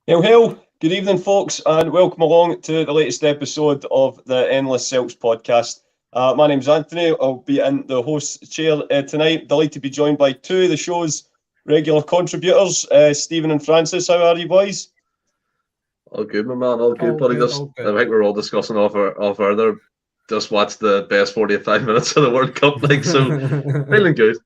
Hail. Good evening, folks, and welcome along to the latest episode of the Endless Celts Podcast. My name's Anthony. I'll be in the host's chair tonight. Delighted to be joined by two of the show's regular contributors, Stephen and Francis. How are you, boys? All good, my man. All good, buddy. I think we're all discussing off further. Just watched the best 45 minutes of the World Cup, so feeling good.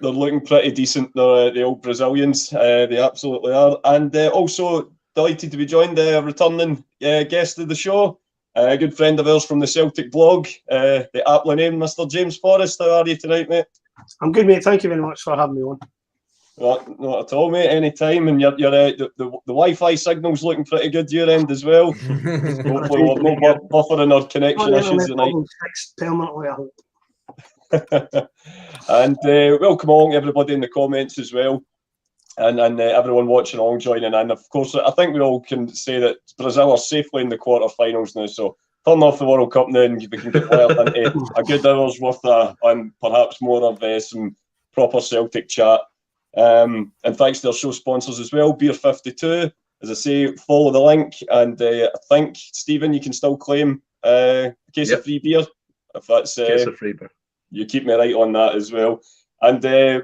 They're looking pretty decent. They're the old Brazilians. They absolutely are. And also delighted to be joined a returning guest of the show, a good friend of ours from the Celtic blog, the aptly named Mr. James Forrest. How are you tonight, mate? I'm good, mate. Thank you very much for having me on. Not at all, mate. Anytime, and the Wi-Fi signal's looking pretty good your end as well. Hopefully, we'll have no buffering or connection issues tonight. Fixed permanently, I hope. And welcome along everybody in the comments as well, and everyone watching along joining in. Of course, I think we all can say that Brazil are safely in the quarterfinals now, so turn off the World Cup now and we can get wired into a good hour's worth and perhaps more of some proper Celtic chat. And thanks to our show sponsors as well, Beer 52. As I say, follow the link, and I think, Stephen, you can still claim a case of free beer. If that's case of free beer. You keep me right on that as well. And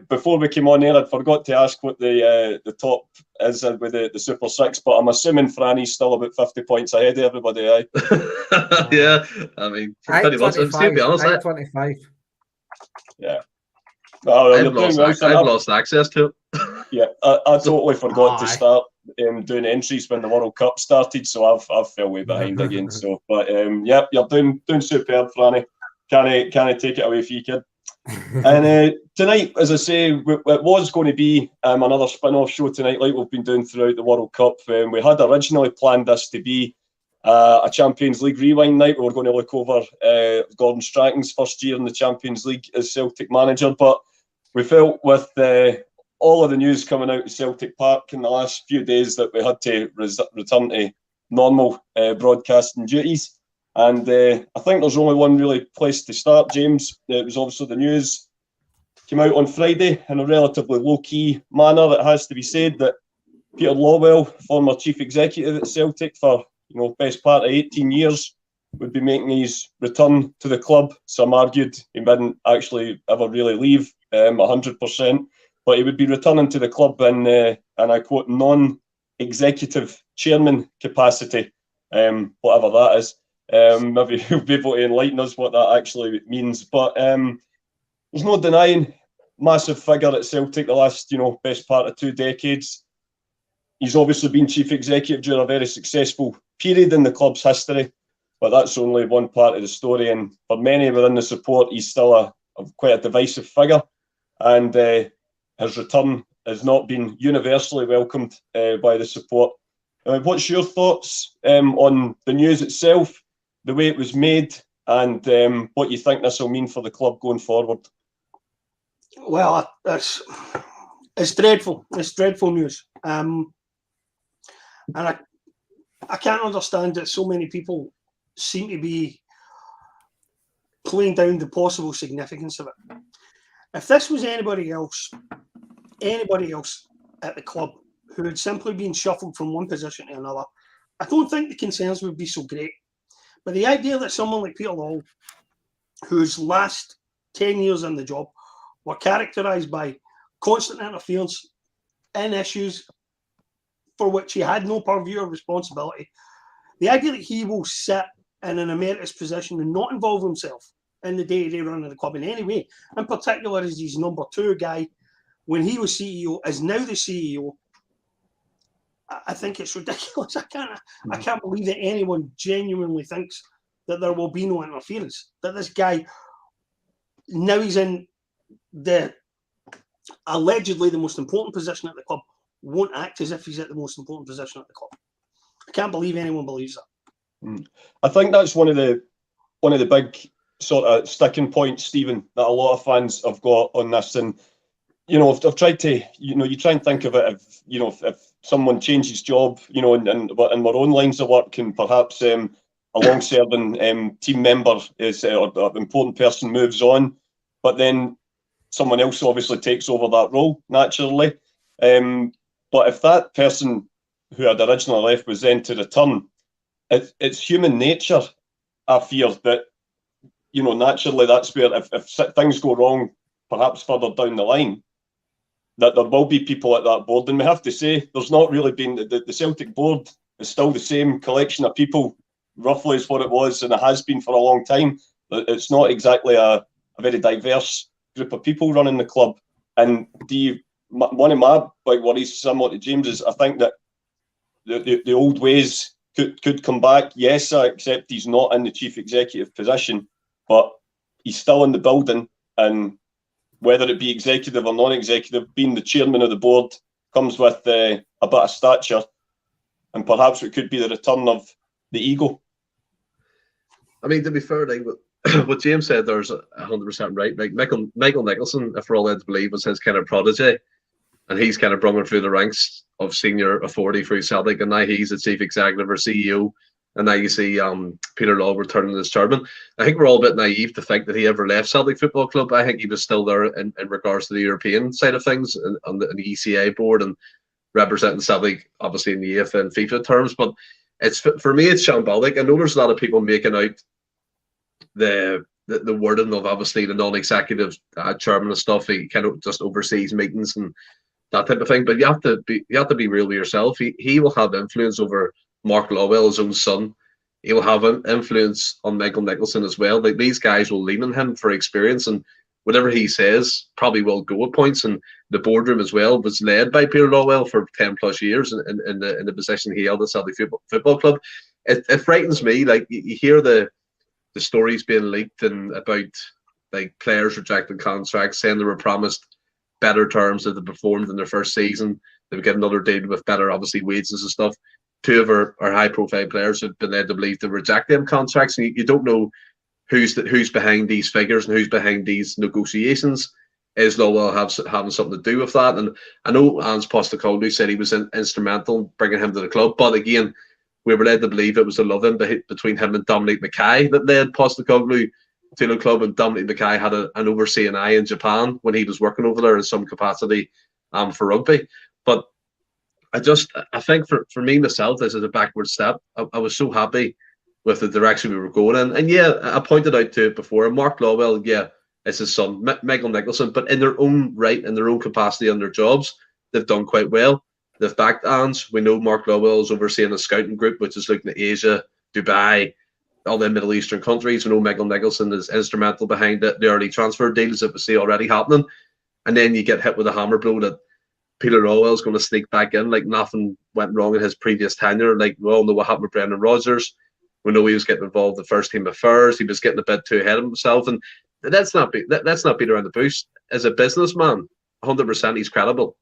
before we came on air, I forgot to ask what the top is with the Super Six, but I'm assuming Franny's still about 50 points ahead of everybody, aye? Yeah, I mean, pretty much. To be honest, 25. Yeah. I've lost access to it. Yeah, I totally forgot to start doing entries when the World Cup started, so I've fell way behind again. So, but yeah, you're doing superb, Franny. Can I take it away from you, kid? And tonight, as I say, it was going to be another spin-off show tonight, like we've been doing throughout the World Cup. We had originally planned this to be a Champions League rewind night. We were going to look over Gordon Strachan's first year in the Champions League as Celtic manager, but we felt with all of the news coming out of Celtic Park in the last few days that we had to return to normal broadcasting duties. And I think there's only one really place to start, James. It was obviously the news came out on Friday in a relatively low-key manner. It has to be said that Peter Lawwell, former chief executive at Celtic for best part of 18 years, would be making his return to the club. Some argued he didn't actually ever really leave 100%, but he would be returning to the club in, and I quote, non-executive chairman capacity, whatever that is. Maybe you'll be able to enlighten us what that actually means. But there's no denying massive figure at Celtic the last, best part of 2 decades. He's obviously been chief executive during a very successful period in the club's history, but that's only one part of the story. And for many within the support, he's still quite a divisive figure. And his return has not been universally welcomed by the support. What's your thoughts on the news itself, the way it was made, and what you think this will mean for the club going forward? Well, it's dreadful. It's dreadful news. And I can't understand that so many people seem to be playing down the possible significance of it. If this was anybody else at the club who had simply been shuffled from one position to another, I don't think the concerns would be so great. But the idea that someone like Peter Lawwell, whose last 10 years in the job were characterised by constant interference in issues for which he had no purview of responsibility, the idea that he will sit in an emeritus position and not involve himself in the day-to-day running of the club in any way, in particular as his number 2 guy, when he was CEO, is now the CEO, I think it's ridiculous. I can't believe that anyone genuinely thinks that there will be no interference. That this guy, now he's in the allegedly the most important position at the club, won't act as if he's at the most important position at the club. I can't believe anyone believes that. I think that's one of the big sort of sticking points, Stephen, that a lot of fans have got on this. And I've tried to, you try and think of it if someone changes job, in our own lines of work, and perhaps a long-serving team member is or an important person moves on, but then someone else obviously takes over that role naturally. But if that person who had originally left was then to return. It's human nature, I fear, that, you know, naturally that's where if things go wrong, perhaps further down the line, that there will be people at that board. And we have to say, there's not really been, the Celtic board is still the same collection of people, roughly as what it was, and it has been for a long time. It's not exactly a very diverse group of people running the club. And one of my big worries, similar to James's, I think that the old ways could come back. Yes, I accept he's not in the chief executive position, but he's still in the building, and whether it be executive or non-executive, being the chairman of the board comes with a bit of stature, and perhaps it could be the return of the ego. I mean, to be fair, like what James said, there's 100% right. Like Michael Nicholson, if we're all led to believe, was his kind of protege, and he's kind of brought him through the ranks of senior authority through Celtic, and now he's the chief executive or CEO. And now you see Peter Lawwell returning as chairman. I think we're all a bit naive to think that he ever left Celtic Football Club. I think he was still there in regards to the European side of things and on the ECA board and representing Celtic, obviously in the UEFA and FIFA terms. But it's, for me, it's shambolic. I know there's a lot of people making out the wording of obviously the non-executive chairman and stuff. He kind of just oversees meetings and that type of thing. But you have to be real with yourself. He will have influence over Mark Lawwell, his own son. He will have an influence on Michael Nicholson as well. Like, these guys will lean on him for experience, and whatever he says probably will go at points. And the boardroom as well was led by Peter Lawwell for 10 plus years in the position he held at Celtic Football Club. It frightens me. Like, you hear the stories being leaked and about like players rejecting contracts, saying they were promised better terms if they performed in their first season. They would get another deal with better, obviously, wages and stuff. Two of our high-profile players have been led to believe to reject them contracts, and you don't know who's behind these figures and who's behind these negotiations. Is Lawwell having something to do with that? And I know Ange Postecoglou said he was instrumental in bringing him to the club, but again, we were led to believe it was a love-in between him and Dominic Mackay that led Postecoglou to the club, and Dominic Mackay had an overseeing eye in Japan when he was working over there in some capacity for rugby. But I think for me myself, this is a backward step. I was so happy with the direction we were going in. And yeah, I pointed out to it before, Mark Lawwell, yeah, it's his son, Michael Nicholson, but in their own right, in their own capacity on their jobs, they've done quite well. They've backed Ange. We know Mark Lawwell is overseeing a scouting group, which is looking at Asia, Dubai, all the Middle Eastern countries. We know Michael Nicholson is instrumental behind the early transfer deals that we see already happening. And then you get hit with a hammer blow that Peter Lawwell is going to sneak back in like nothing went wrong in his previous tenure. Like, we all know what happened with Brendan Rodgers. We know he was getting involved in the first team affairs. He was getting a bit too ahead of himself, and that's not beat around the bush. As a businessman, 100% he's credible.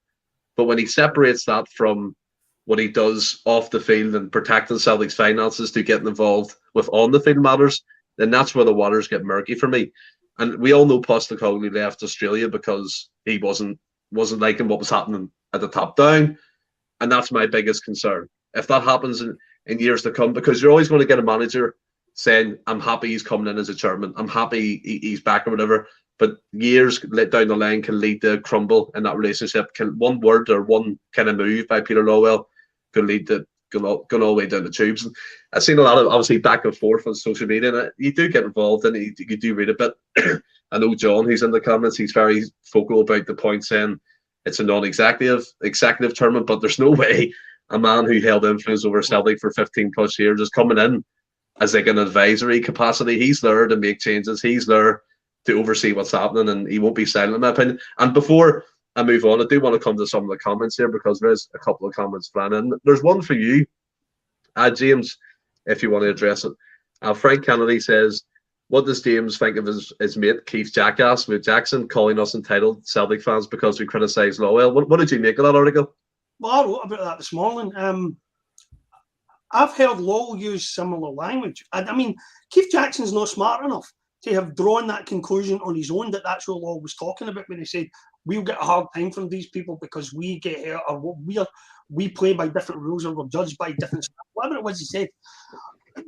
But when he separates that from what he does off the field and protecting Celtic's finances to getting involved with on the field matters, then that's where the waters get murky for me. And we all know Postecoglou left Australia because he wasn't liking what was happening at the top down. And that's my biggest concern. If that happens in years to come, because you're always going to get a manager saying, I'm happy he's coming in as a chairman, I'm happy he's back or whatever, but years down the line can lead to a crumble in that relationship. One word or one kind of move by Peter Lawwell could lead to going all the way down the tubes. And I've seen a lot of, obviously, back and forth on social media, and you do get involved and you do read a bit. I know John, who's in the comments, he's very vocal about the point saying it's a non-executive chairman, but there's no way a man who held influence over Celtic for 15 plus years is coming in as like an advisory capacity. He's there to make changes. He's there to oversee what's happening, and he won't be silent, in my opinion. And before I move on, I do want to come to some of the comments here, because there's a couple of comments flying in. There's one for you, James, if you want to address it. Frank Kennedy says, what does James think of his mate Keith Jackson calling us entitled Celtic fans because we criticise Lawwell? What did you make of that article? Well, I wrote about that this morning. I've heard Lawwell use similar language. I mean, Keith Jackson's not smart enough to have drawn that conclusion on his own that that's what Lawwell was talking about when he said, we'll get a hard time from these people because we get hurt, or we play by different rules, or we're judged by different stuff. Whatever it was he said.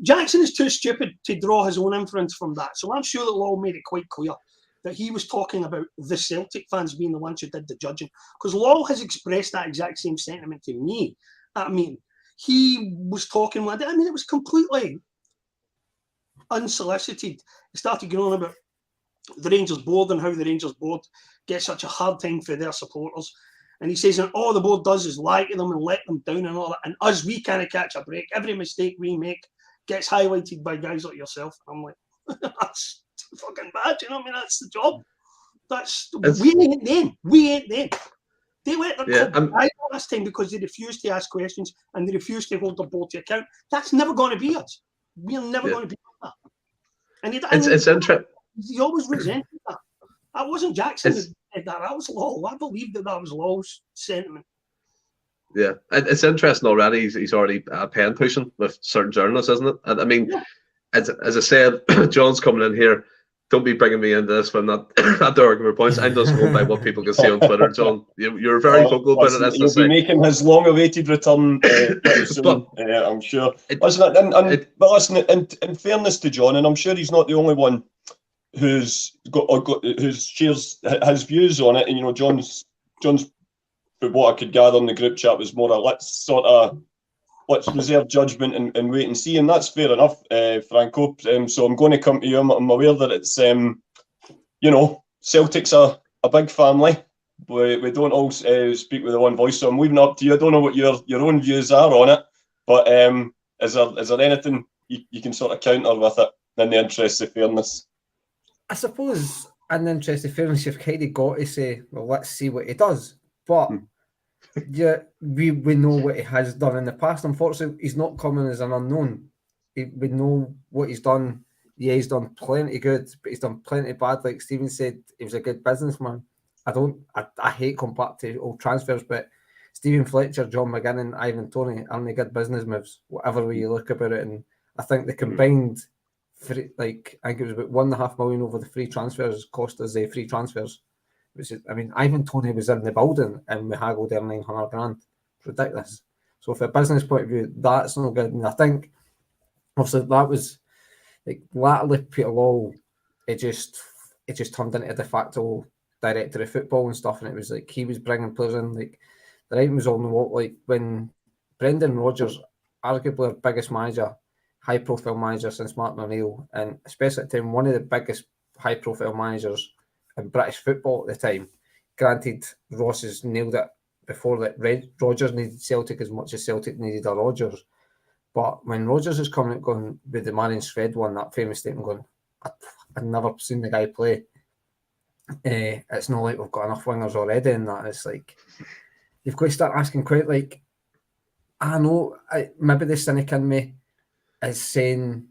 Jackson is too stupid to draw his own inference from that. So I'm sure that Lawwell made it quite clear that he was talking about the Celtic fans being the ones who did the judging. Because Lawwell has expressed that exact same sentiment to me at a meeting. he was talking with it. I mean, it was completely unsolicited. He started going on about the Rangers board and how the Rangers board gets such a hard time for their supporters. And he says, and all the board does is lie to them and let them down and all that. And us, we kind of catch a break. Every mistake we make gets highlighted by guys like yourself. I'm like, that's fucking bad. You know what I mean? That's the job. We ain't them. We ain't them. They let their club die last time because they refused to ask questions and they refused to hold their board to account. That's never going to be us. We're never going to be like that. And it's interesting. He always resented that. That wasn't Jackson that did that. That was Lawwell. I believe that was Lawwell's sentiment. Yeah, it's interesting already. He's already pen pushing with certain journalists, isn't it? And I mean, as I said, John's coming in here. Don't be bringing me into this when not the argument points. I'm just going by what people can see on Twitter. John, you're very vocal about it. He'll be making his long-awaited return soon, I'm sure. But listen, in fairness to John, and I'm sure he's not the only one who's shares his views on it. And you know, John's, from what I could gather in the group chat, was more let's reserve judgment and wait and see, and that's fair enough, Franco. So I'm going to come to you. I'm aware that it's, Celtic's a big family. We don't all speak with the one voice, so I'm leaving it up to you. I don't know what your own views are on it, but is there anything you can sort of counter with it in the interest of fairness? I suppose in the interest of fairness, you've kind of got to say, well, let's see what he does. But yeah, we know what he has done in the past. Unfortunately, he's not coming as an unknown. We know what he's done. Yeah, he's done plenty good, but he's done plenty bad. Like Stephen said, he was a good businessman. I hate going back to old transfers, but Stephen Fletcher, John McGinnon, Ivan Toney aren't they good business moves, whatever way you look about it. And I think the combined, I think it was about $1.5 million over the free transfers cost us free transfers. Which is, I mean, Ivan Toney was in the building and we haggled there $900,000. It's ridiculous. So, from a business point of view, that's not good. And I think, obviously, that was like latterly Peter Lawwell. It just turned into a de facto director of football and stuff. And it was like he was bringing players in. Like the writing was on the wall. Like when Brendan Rodgers, arguably our biggest manager, high-profile manager since Martin O'Neill, and especially at the time, one of the biggest high-profile managers in British football at the time. Granted, Ross has nailed it before that Rodgers needed Celtic as much as Celtic needed a Rodgers. But when Rodgers is coming out going with the Marion Shred one, that famous statement going, I've never seen the guy play. It's not like we've got enough wingers already in that. It's like, you've got to start asking quite like, I know, maybe the cynic in me is saying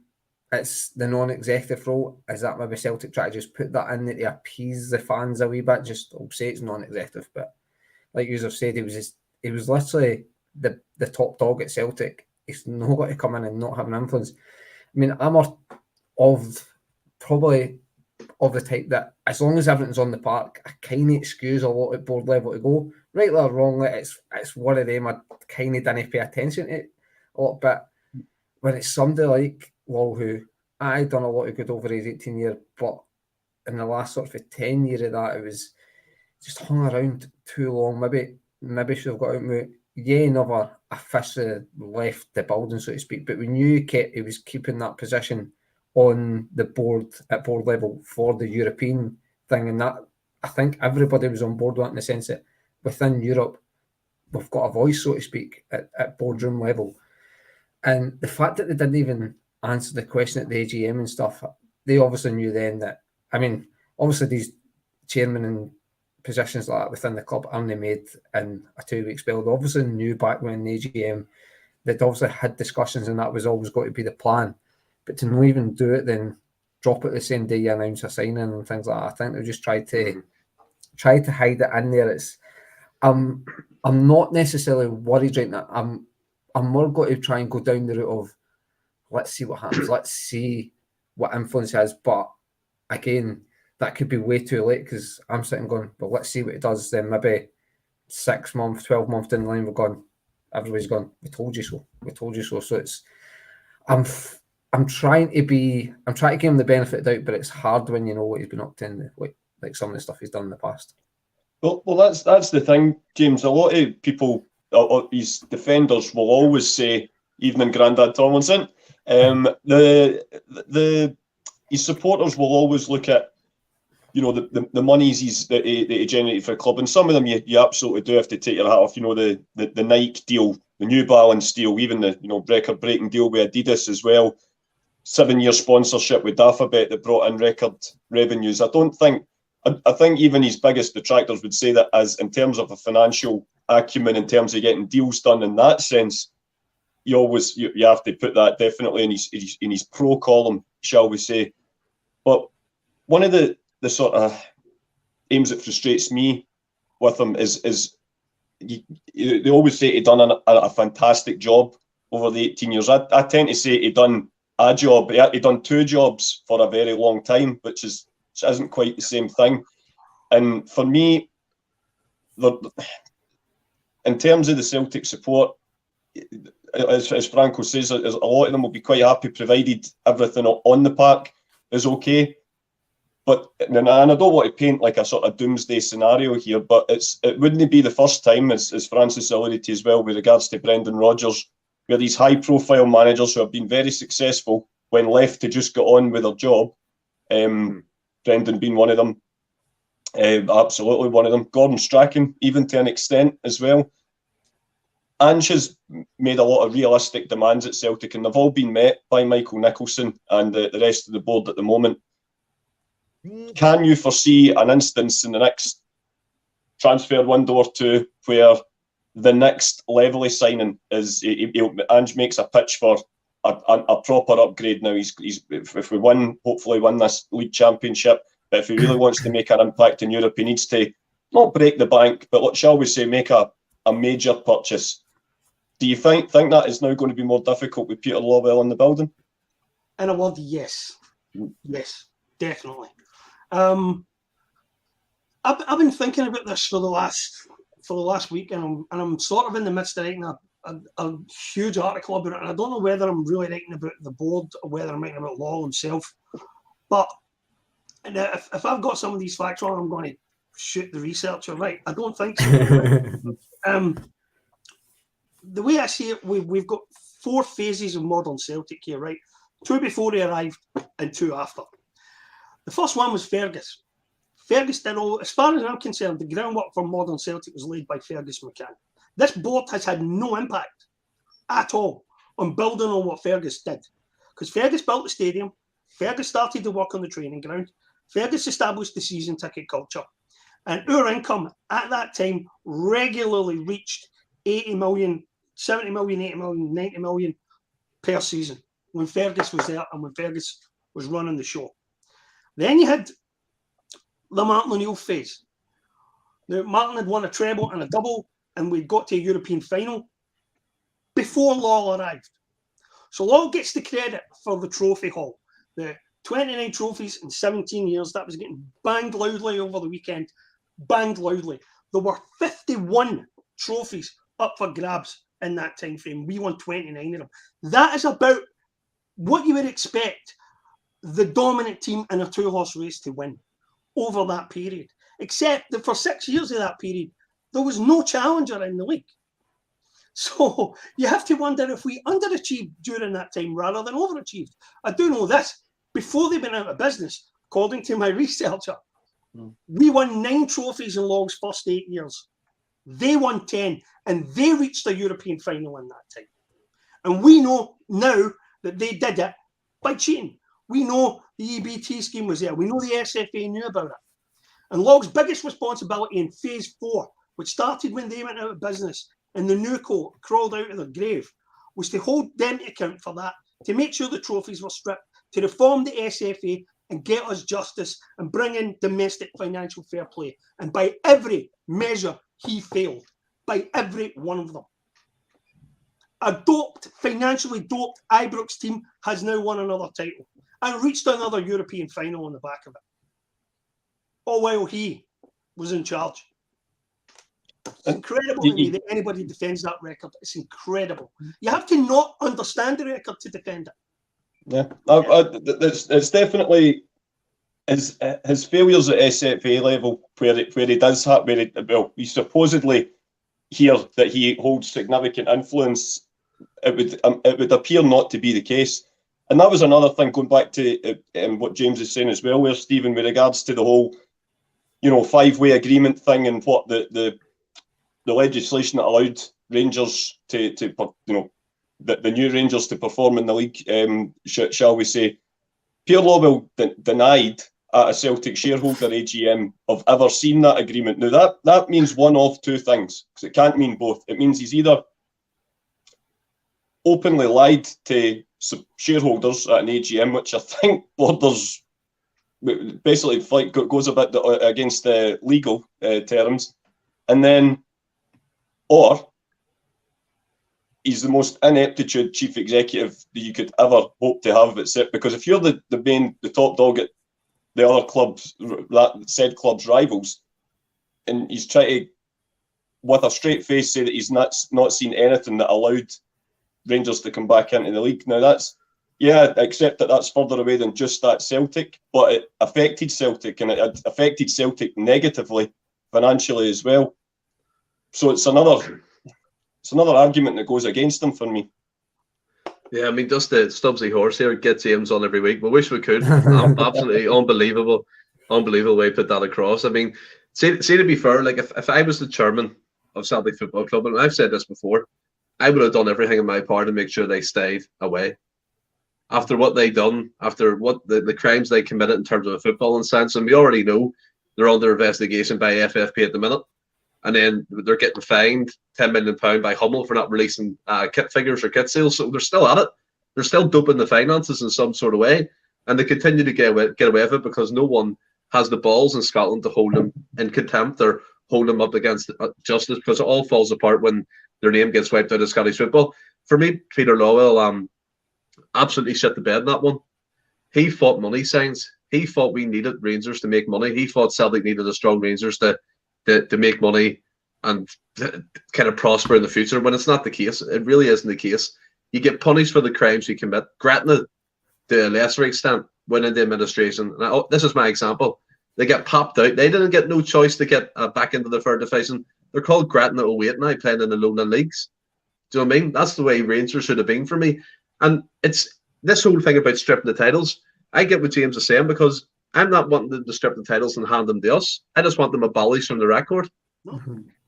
it's the non-executive role. Is that maybe Celtic try to just put that in there to appease the fans a wee bit? Just I'll say it's non-executive, but like you have said, he was literally the top dog at Celtic. He's not got to come in and not have an influence. I mean, I'm probably of the type that as long as everything's on the park, I kind of excuse a lot at board level to go rightly or wrongly. It's one of them I kind of didn't pay attention to it a lot, but when it's somebody like Lawwell, who I done a lot of good over his 18 years, but in the last sort of 10 years of that, it was just hung around too long. Maybe should have got out with. Yeah, never officially left the building, so to speak, but we knew he was keeping that position on the board at board level for the European thing, and that I think everybody was on board with that in the sense that within Europe we've got a voice, so to speak, at boardroom level. And the fact that they didn't even answer the question at the AGM and stuff, they obviously knew then that, I mean, obviously these chairmen and positions like that within the club only made in a 2-week spell. They obviously knew back when the AGM, they'd obviously had discussions and that was always going to be the plan. But to not even do it, then drop it the same day you announce a signing and things like that, I think they just tried to hide it in there. I'm not necessarily worried right now. I'm more going to try and go down the route of let's see what happens. Let's see what influence he has. But again, that could be way too late because I'm sitting going, well, let's see what it does. Then maybe 6 months, 12 months down the line, everybody's gone, we told you so. We told you so. So it's, I'm trying to give him the benefit of the doubt, but it's hard when you know what he's been up to, like some of the stuff he's done in the past. Well, that's the thing, James. A lot of people his defenders will always say, "Evening, Grandad Tomlinson." His supporters will always look at, the monies that he generated for the club, and some of them you absolutely do have to take your hat off. The Nike deal, the New Balance deal, even the record-breaking deal with Adidas as well. 7-year sponsorship with Alphabet that brought in record revenues. I think even his biggest detractors would say that, as in terms of a financial acumen, in terms of getting deals done in that sense, you have to put that definitely in his pro column, shall we say. But one of the sort of aims that frustrates me with him is they always say he done a fantastic job over the 18 years. I tend to say he done a job. He done 2 jobs for a very long time, which isn't quite the same thing. And for me, in terms of the Celtic support, as Franco says, a lot of them will be quite happy provided everything on the park is okay. And I don't want to paint like a sort of doomsday scenario here, but it wouldn't be the first time, as Francis alluded to as well, with regards to Brendan Rodgers, where these high-profile managers who have been very successful when left to just get on with their job, Brendan being one of them, absolutely one of them, Gordon Strachan, even to an extent as well. Ange has made a lot of realistic demands at Celtic, and they've all been met by Michael Nicholson and the rest of the board at the moment. Can you foresee an instance in the next transfer window or two where the next Lawwell signing is Ange makes a pitch for a proper upgrade now? If we hopefully win this league championship, but if he really wants to make an impact in Europe, he needs to not break the bank, but shall we say, make a major purchase. Do you think that is now going to be more difficult with Peter Lawwell in the building? In a word, yes. Yes, definitely. I've been thinking about this for the last week, and I'm sort of in the midst of writing a huge article about it. And I don't know whether I'm really writing about the board or whether I'm writing about Lawwell himself. But if I've got some of these facts wrong, I'm going to shoot the researcher right. I don't think so. The way I see it, we've got 4 phases of modern Celtic here, right? 2 before he arrived and 2 after. The first one was Fergus. Fergus did all, as far as I'm concerned, the groundwork for modern Celtic was laid by Fergus McCann. This board has had no impact at all on building on what Fergus did. Because Fergus built the stadium, Fergus started to work on the training ground, Fergus established the season ticket culture, and our income at that time regularly reached 80 million, 70 million, 80 million, 90 million per season when Fergus was there and when Fergus was running the show. Then you had the Martin O'Neill phase. Now, Martin had won a treble and a double, and we'd got to a European final before Lawwell arrived. So Lawwell gets the credit for the trophy haul. The 29 trophies in 17 years, that was getting banged loudly over the weekend. Banged loudly. There were 51 trophies up for grabs in that time frame. We won 29 of them. That is about what you would expect the dominant team in a 2-horse race to win over that period. Except that for 6 years of that period, there was no challenger in the league. So you have to wonder if we underachieved during that time rather than overachieved. I do know this. Before they went out of business, according to my researcher, we won 9 trophies in Lawwell's first 8 years. They won 10, and they reached a European final in that time. And we know now that they did it by cheating. We know the EBT scheme was there. We know the SFA knew about it. And Lawwell's biggest responsibility in phase 4, which started when they went out of business and the NUCO crawled out of their grave, was to hold them to account for that, to make sure the trophies were stripped, to reform the SFA and get us justice and bring in domestic financial fair play. And by every measure, he failed. By every one of them. A financially doped Ibrox team has now won another title and reached another European final on the back of it. All while he was in charge. It's incredible to me that anybody defends that record. It's incredible. You have to not understand the record to defend it. Yeah, it's definitely his failures at SFA level where he does have he supposedly here that he holds significant influence, it would appear not to be the case. And that was another thing, going back to what James is saying as well, where Stephen, with regards to the whole, 5-way agreement thing, and what the legislation that allowed Rangers to the new Rangers to perform in the league, shall we say, Pierre Lawwell denied at a Celtic shareholder AGM of ever seen that agreement. Now that means one of two things, because it can't mean both. It means he's either openly lied to shareholders at an AGM, which I think borders, basically goes a bit against the legal terms, and then, or he's the most ineptitude chief executive that you could ever hope to have. Because if you're the top dog at the other clubs, that said club's rivals, and he's trying to, with a straight face, say that he's not seen anything that allowed Rangers to come back into the league. Now I accept that that's further away than just that Celtic, but it affected Celtic, and it affected Celtic negatively financially as well. So it's another argument that goes against them for me. Yeah, I mean, just the Stubbsy horse here, get James on every week. We wish we could. Absolutely unbelievable way to put that across. I mean, see to be fair, like if I was the chairman of Celtic Football Club, and I've said this before, I would have done everything in my power to make sure they stayed away. After what they've done, after what the crimes they committed in terms of a footballing sense, and we already know they're under investigation by FFP at the minute, and then they're getting fined £10 million by Hummel for not releasing kit figures or kit sales. So they're still at it. They're still doping the finances in some sort of way, and they continue to get away with it because no one has the balls in Scotland to hold them in contempt or hold them up against justice, because it all falls apart when their name gets wiped out of Scottish football. For me, Peter Lawwell absolutely shit the bed in that one. He fought money signs. He thought we needed Rangers to make money. He thought Celtic needed a strong Rangers to make money and kind of prosper in the future, when it's not the case. It really isn't the case. You get punished for the crimes you commit. Gretna, to a lesser extent, went into administration. And this is my example. They get popped out. They didn't get no choice to get back into the third division. They're called Gretna 08 now, playing in the lowland leagues. Do you know what I mean? That's the way Rangers should have been for me. And it's this whole thing about stripping the titles. I get what James is saying, because I'm not wanting them to strip the titles and hand them to us. I just want them abolished from the record.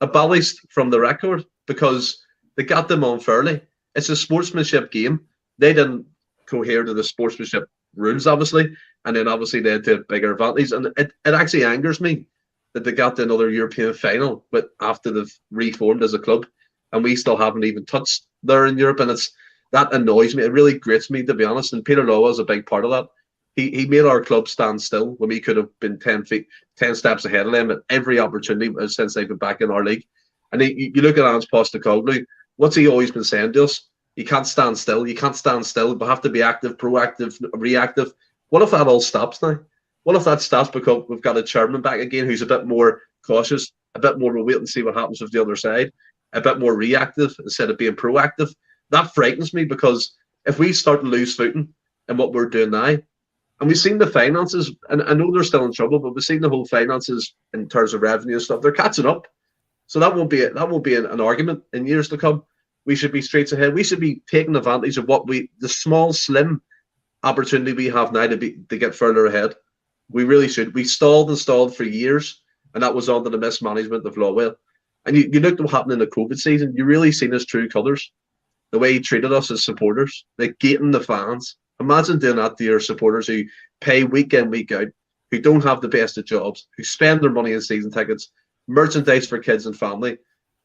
Abolished from the record, because they got them unfairly. It's a sportsmanship game. They didn't cohere to the sportsmanship rules, obviously, and then obviously they had a bigger advantage. And it actually angers me that they got to another European final after they've reformed as a club, and we still haven't even touched there in Europe. And that annoys me. It really grates me, to be honest. And Peter Lawwell is a big part of that. He made our club stand still when we could have been 10 steps ahead of them at every opportunity since they've been back in our league. And you look at Ange Postecoglou, what's he always been saying to us? You can't stand still. You can't stand still. We have to be active, proactive, reactive. What if that all stops now? What if that stops because we've got a chairman back again who's a bit more cautious, a bit more we'll wait and see what happens with the other side, a bit more reactive instead of being proactive? That frightens me, because if we start to lose footing in what we're doing now, and we've seen the finances, and I know they're still in trouble, but we've seen the whole finances in terms of revenue and stuff, they're catching up. So that won't be an argument in years to come. We should be straight ahead. We should be taking advantage of the small, slim opportunity we have now to get further ahead. We really should. We stalled for years, and that was under the mismanagement of Lawwell. And you looked at what happened in the COVID season. You really seen his true colours. The way he treated us as supporters, like gating the fans. Imagine doing that to your supporters who pay week in, week out, who don't have the best of jobs, who spend their money in season tickets, merchandise for kids and family,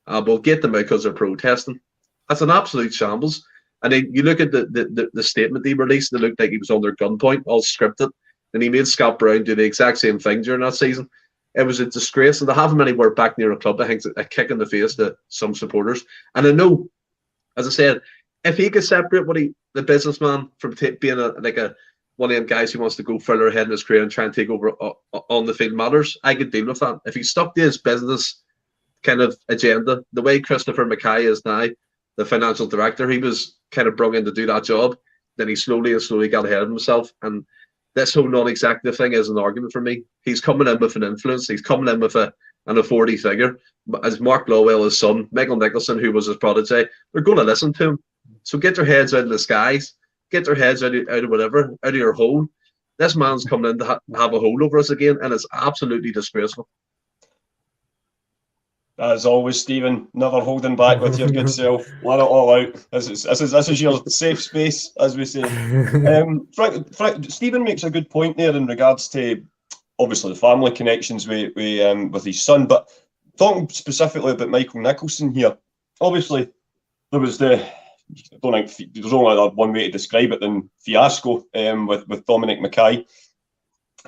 but get them out because they're protesting. That's an absolute shambles. And then you look at the statement he released, it looked like he was under gunpoint, all scripted. And he made Scott Brown do the exact same thing during that season. It was a disgrace. And to have him anywhere back near a club, I think it's a kick in the face to some supporters. And I know, as I said, if he could separate the businessman from being one of them guys who wants to go further ahead in his career and try and take over on the field matters, I could deal with that. If he stuck to his business kind of agenda, the way Christopher Mackay is now, the financial director, he was kind of brought in to do that job. Then he slowly got ahead of himself. And this whole non-executive thing is an argument for me. He's coming in with an influence. He's coming in with a and a 40 figure. As Mark Lawwell, son, Michael Nicholson, who was his protege, they're going to listen to him. So get your heads out of the skies, get your heads out of whatever, out of your hole. This man's coming in to have a hold over us again, and it's absolutely disgraceful. As always, Stephen, never holding back with your good self. Let it all out. This is your safe space, as we say. Frank, Stephen makes a good point there in regards to obviously the family connections with his son, but talking specifically about Michael Nicholson here. Obviously, there was I don't think there's only one way to describe it than fiasco with Dominic Mackay,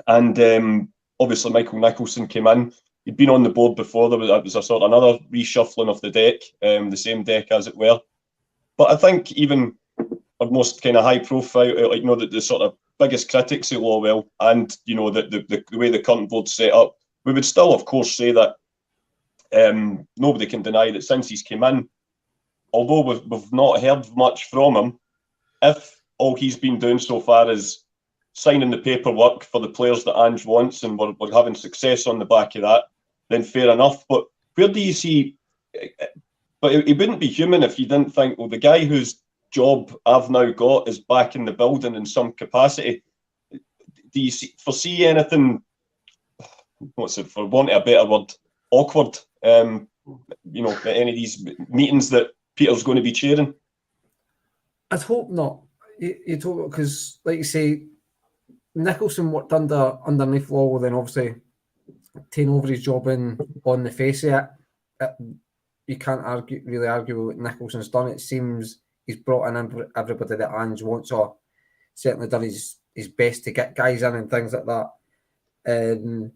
and obviously Michael Nicholson came in. He'd been on the board before. There was a sort of another reshuffling of the deck, the same deck as it were. But I think even our most kind of high profile, like, you know, the sort of biggest critics of Lawwell, and you know the way the current board's set up, we would still, of course, say that nobody can deny that since he's came in, although we've not heard much from him, if all he's been doing so far is signing the paperwork for the players that Ange wants, and we're having success on the back of that, then fair enough. But where do you see? But it wouldn't be human if you didn't think, well, the guy whose job I've now got is back in the building in some capacity. Do you foresee anything? For want of a better word, awkward? You know, at any of these meetings that Peter's going to be chairing? I'd hope not. You talk because, like you say, Nicholson worked underneath Lawwell, then obviously taking over his job on the face of it. You can't really argue with what Nicholson's done. It seems he's brought in everybody that Ange wants, or certainly done his best to get guys in and things like that. And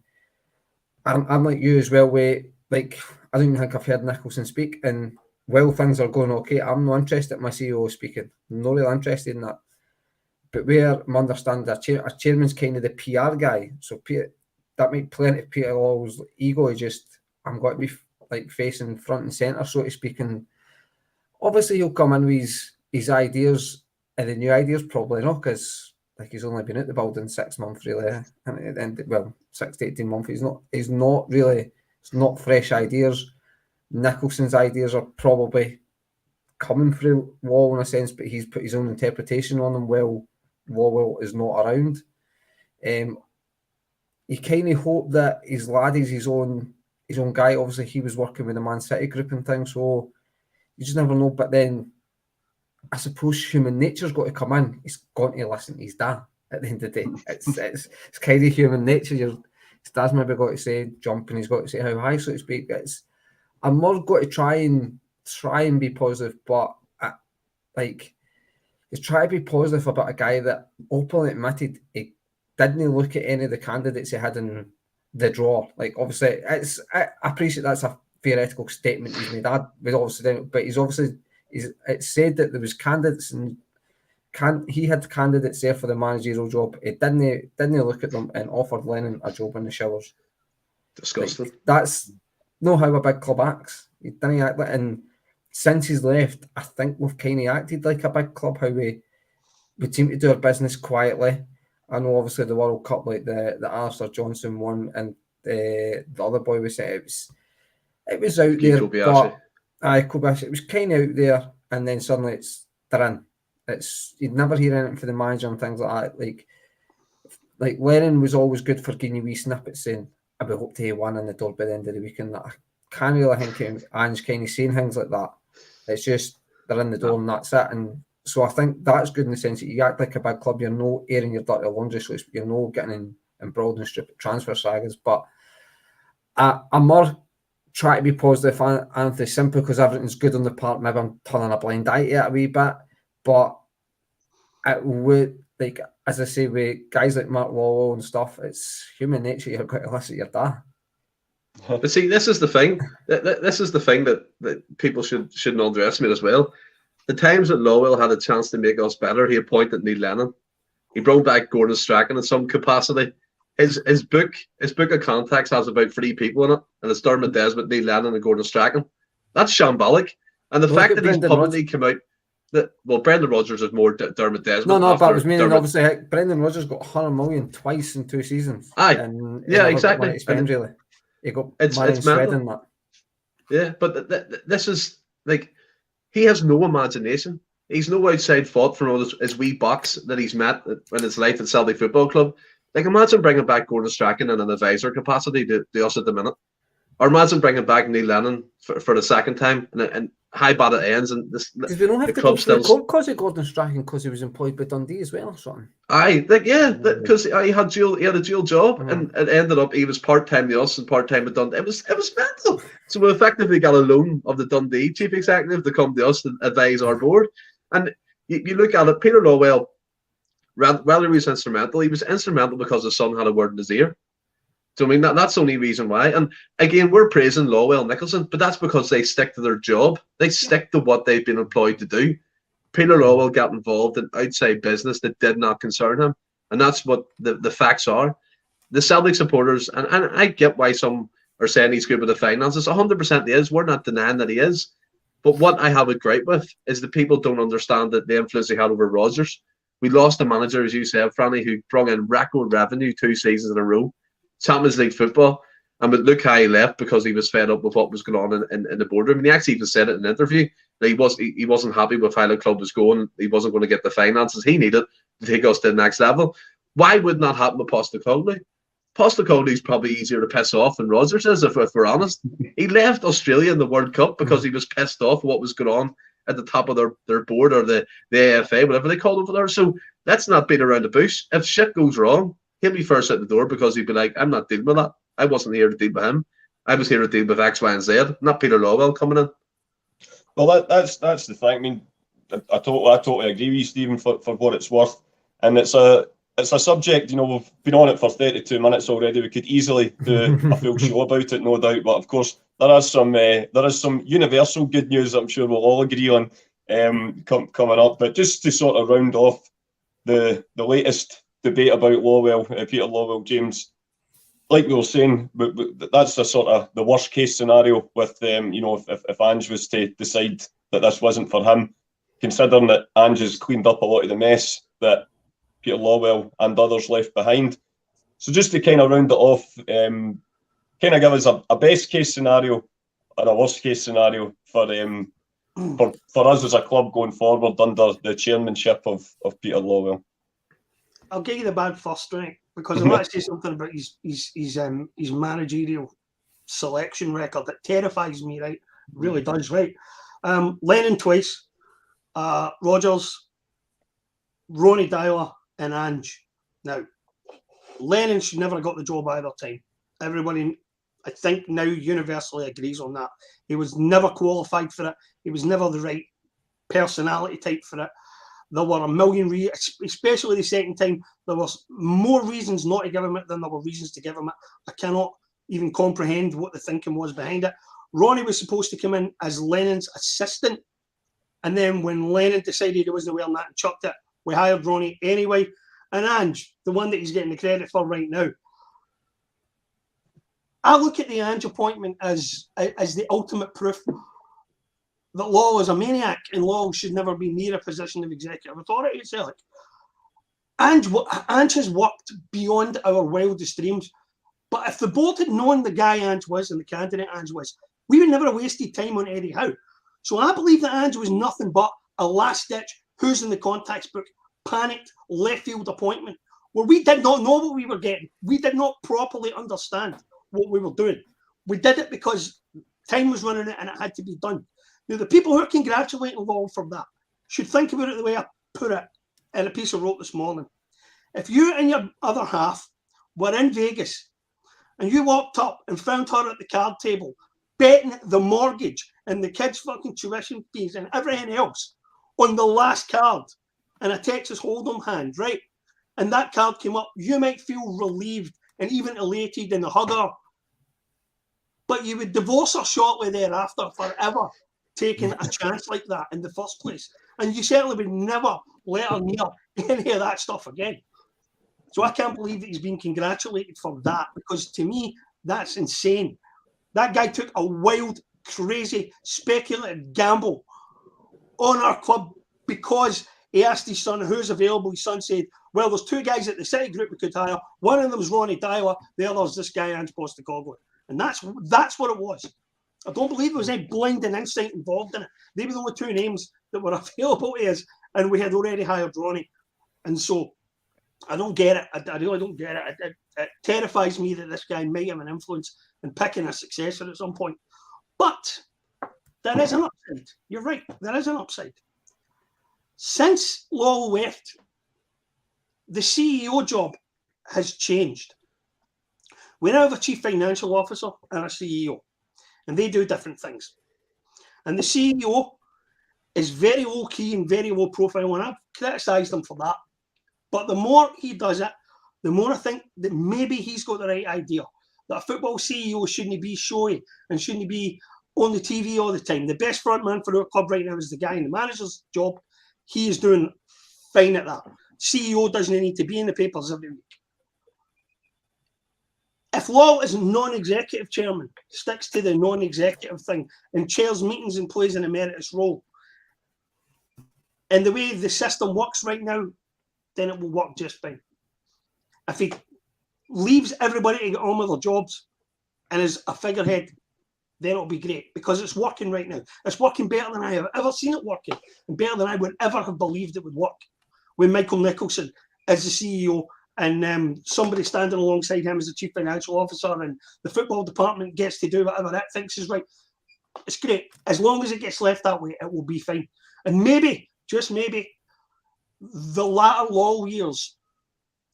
I'm like you as well, where like I don't even think I've heard Nicholson speak, and while things are going okay, I'm not interested in my CEO speaking. I'm not really interested in that. But where I'm understanding a chairman's kind of the PR guy, so Peter, that might play into Peter Lawwell's ego. I'm going to be like facing front and centre, so to speak. And obviously he'll come in with his ideas, and the new ideas probably not, because like he's only been at the building 6 months really, and 6 to 18 months. It's not fresh ideas. Nicholson's ideas are probably coming through Lawwell in a sense, but he's put his own interpretation on them. Well, Lawwell is not around. You kind of hope that his lad is his own guy. Obviously, he was working with the Man City group and things, so you just never know. But then, I suppose human nature's got to come in. He's got to listen to his dad at the end of the day. It's kind of human nature. His dad's maybe got to say jump, and he's got to say how high, so to speak. I'm more going to try and be positive, but try to be positive about a guy that openly admitted he didn't look at any of the candidates he had in the draw. Like, obviously, I appreciate that's a theoretical statement he's made. But it's said that there was candidates and he had candidates there for the managerial job. He didn't look at them and offered Lennon a job in the Showers. Disgusting. Like, that's not how a big club acts. He didn't act like, and since he's left, I think we've kind of acted like a big club, how we seem to do our business quietly. I know obviously the World Cup, like the Alistair Johnson one, and the other boy we said it was out there, but Kobayashi, it was kind of out there, and then suddenly they're in. You'd never hear anything for the manager and things like that. Like Lennon was always good for giving you wee snippets saying, I would hope to have one in the door by the end of the week, and that. I can't really think Ange kind of saying things like that. It's just they're in the door and that's it. And so I think that's good in the sense that you act like a big club. You're no airing your dirty laundry, so you're no getting embroiled in stupid transfer sagas. But I'm more trying to be positive, Anthony, simply because everything's good on the park. Maybe I'm turning a blind eye to it a wee bit, but it would, like, as I say, with guys like Mark Lawwell and stuff, it's human nature. You're going to listen to your dad. But see, this is the thing. This is the thing that people shouldn't underestimate as well. The times that Lawwell had a chance to make us better, he appointed Neil Lennon. He brought back Gordon Strachan in some capacity. His book of contacts has about 3 people in it, and it's Dermot Desmond, Neil Lennon, and Gordon Strachan. That's shambolic. And the fact that he's publicly come out Brendan Rodgers is more Dermot Desmond. No, but I was meaning obviously Brendan Rodgers got 100 million twice in 2 seasons. Aye, yeah, exactly. Spend, really. He got It's Sweden, mental. Yeah, but this is like, he has no imagination. He's no outside thought from all his wee box that he's met in his life at Celtic Football Club. Like, imagine bringing back Gordon Strachan in an advisor capacity to us at the minute. Or imagine bringing back Neil Lennon for the second time, and how bad it ends. And this, because we don't have to go through the court because of Gordon Strachan, because he was employed by Dundee as well or something. Aye, like, yeah, because he had a dual job, and it ended up he was part-time to us and part-time at Dundee. It was mental. So we effectively got a loan of the Dundee chief executive to come to us and advise our board. And you look at it, Peter Lawwell, whether he was instrumental, he was instrumental because his son had a word in his ear. So I mean, that's the only reason why. And again, we're praising Lawwell Nicholson, but that's because they stick to their job. They stick to what they've been employed to do. Peter Lawwell got involved in outside business that did not concern him. And that's what the facts are. The Celtic supporters, and I get why some are saying he's good with the finances. 100% he is. We're not denying that he is. But what I have a gripe with is the people don't understand that the influence he had over Rodgers. We lost a manager, as you said, Franny, who brought in record revenue 2 seasons in a row. Champions League football, and look how he left because he was fed up with what was going on in the boardroom. And he actually even said it in an interview that he wasn't happy with how the club was going. He wasn't going to get the finances he needed to take us to the next level. Why would not happen with Postecoglou? Postecoglou is probably easier to piss off than Rodgers is, if we're honest. He left Australia in the World Cup because he was pissed off what was going on at the top of their board, or the AFA, whatever they call it over there. So let's not beat around the bush. If shit goes wrong, he'll be first at the door because he'd be like, I'm not dealing with that. I wasn't here to deal with him. I was here to deal with X, Y, and Z, not Peter Lawwell coming in. Well, that's the thing. I mean, I totally agree with you, Stephen, for what it's worth. And it's a subject, we've been on it for 32 minutes already. We could easily do a full show about it, no doubt. But of course, there is some universal good news that I'm sure we'll all agree on coming up. But just to sort of round off the latest debate about Lawwell, Peter Lawwell, James, like we were saying, that's the sort of the worst case scenario with if Ange was to decide that this wasn't for him, considering that Ange has cleaned up a lot of the mess that Peter Lawwell and others left behind. So just to kind of round it off, kind of give us a best case scenario and a worst case scenario for us as a club going forward under the chairmanship of Peter Lawwell. I'll give you the bad first, right? Because I want to say something about his managerial selection record that terrifies me, right? Really does, right? Lennon twice, Rodgers, Ronnie Dyler, and Ange. Now, Lennon should never have got the job either time. Everybody, I think, now universally agrees on that. He was never qualified for it. He was never the right personality type for it. There were a million reasons, especially the second time. There was more reasons not to give him it than there were reasons to give him it. I cannot even comprehend what the thinking was behind it. Ronnie was supposed to come in as Lennon's assistant. And then when Lennon decided he wasn't wearing that and chucked it, we hired Ronnie anyway. And Ange, the one that he's getting the credit for right now. I look at the Ange appointment as the ultimate proof that Lawwell is a maniac and Lawwell should never be near a position of executive authority at Celtic. Ange has worked beyond our wildest dreams. But if the board had known the guy Ange was and the candidate Ange was, we would never have wasted time on Eddie Howe. So I believe that Ange was nothing but a last-ditch, who's in the contacts book, panicked, left-field appointment, where we did not know what we were getting. We did not properly understand what we were doing. We did it because time was running out and it had to be done. Now, the people who are congratulating Lawwell for that should think about it the way I put it in a piece I wrote this morning. If you and your other half were in Vegas and you walked up and found her at the card table betting the mortgage and the kids' fucking tuition fees and everything else on the last card in a Texas Hold'em hand, right? And that card came up, you might feel relieved and even elated and hug her. But you would divorce her shortly thereafter forever, taking a chance like that in the first place. And you certainly would never let her near any of that stuff again. So I can't believe that he's been congratulated for that, because to me, that's insane. That guy took a wild, crazy, speculative gamble on our club because he asked his son who's available. His son said, well, there's two guys at the City Group we could hire. One of them's Ronnie Dyler, the other's this guy, Ange Postecoglou. And that's what it was. I don't believe there was any blinding insight involved in it. They were the only two names that were available to us, and we had already hired Ronnie. And so I don't get it. I really don't get it. It terrifies me that this guy might have an influence in picking a successor at some point. But there is an upside. You're right. There is an upside. Since Lawwell left, the CEO job has changed. We now have a chief financial officer and a CEO, and they do different things. And the CEO is very low key and very low profile, and I've criticised him for that. But the more he does it, the more I think that maybe he's got the right idea. That a football CEO shouldn't be showy and shouldn't be on the TV all the time. The best front man for our club right now is the guy in the manager's job. He is doing fine at that. CEO doesn't need to be in the papers every week. If Lawwell is non-executive chairman, sticks to the non-executive thing and chairs meetings and plays an emeritus role, and the way the system works right now, then it will work just fine. If he leaves everybody to get on with their jobs and is a figurehead, then it'll be great because it's working right now. It's working better than I have ever seen it working and better than I would ever have believed it would work. With Michael Nicholson as the CEO and somebody standing alongside him as the chief financial officer, and the football department gets to do whatever it thinks is right. It's great. As long as it gets left that way, it will be fine. And maybe, just maybe, the latter Lawwell years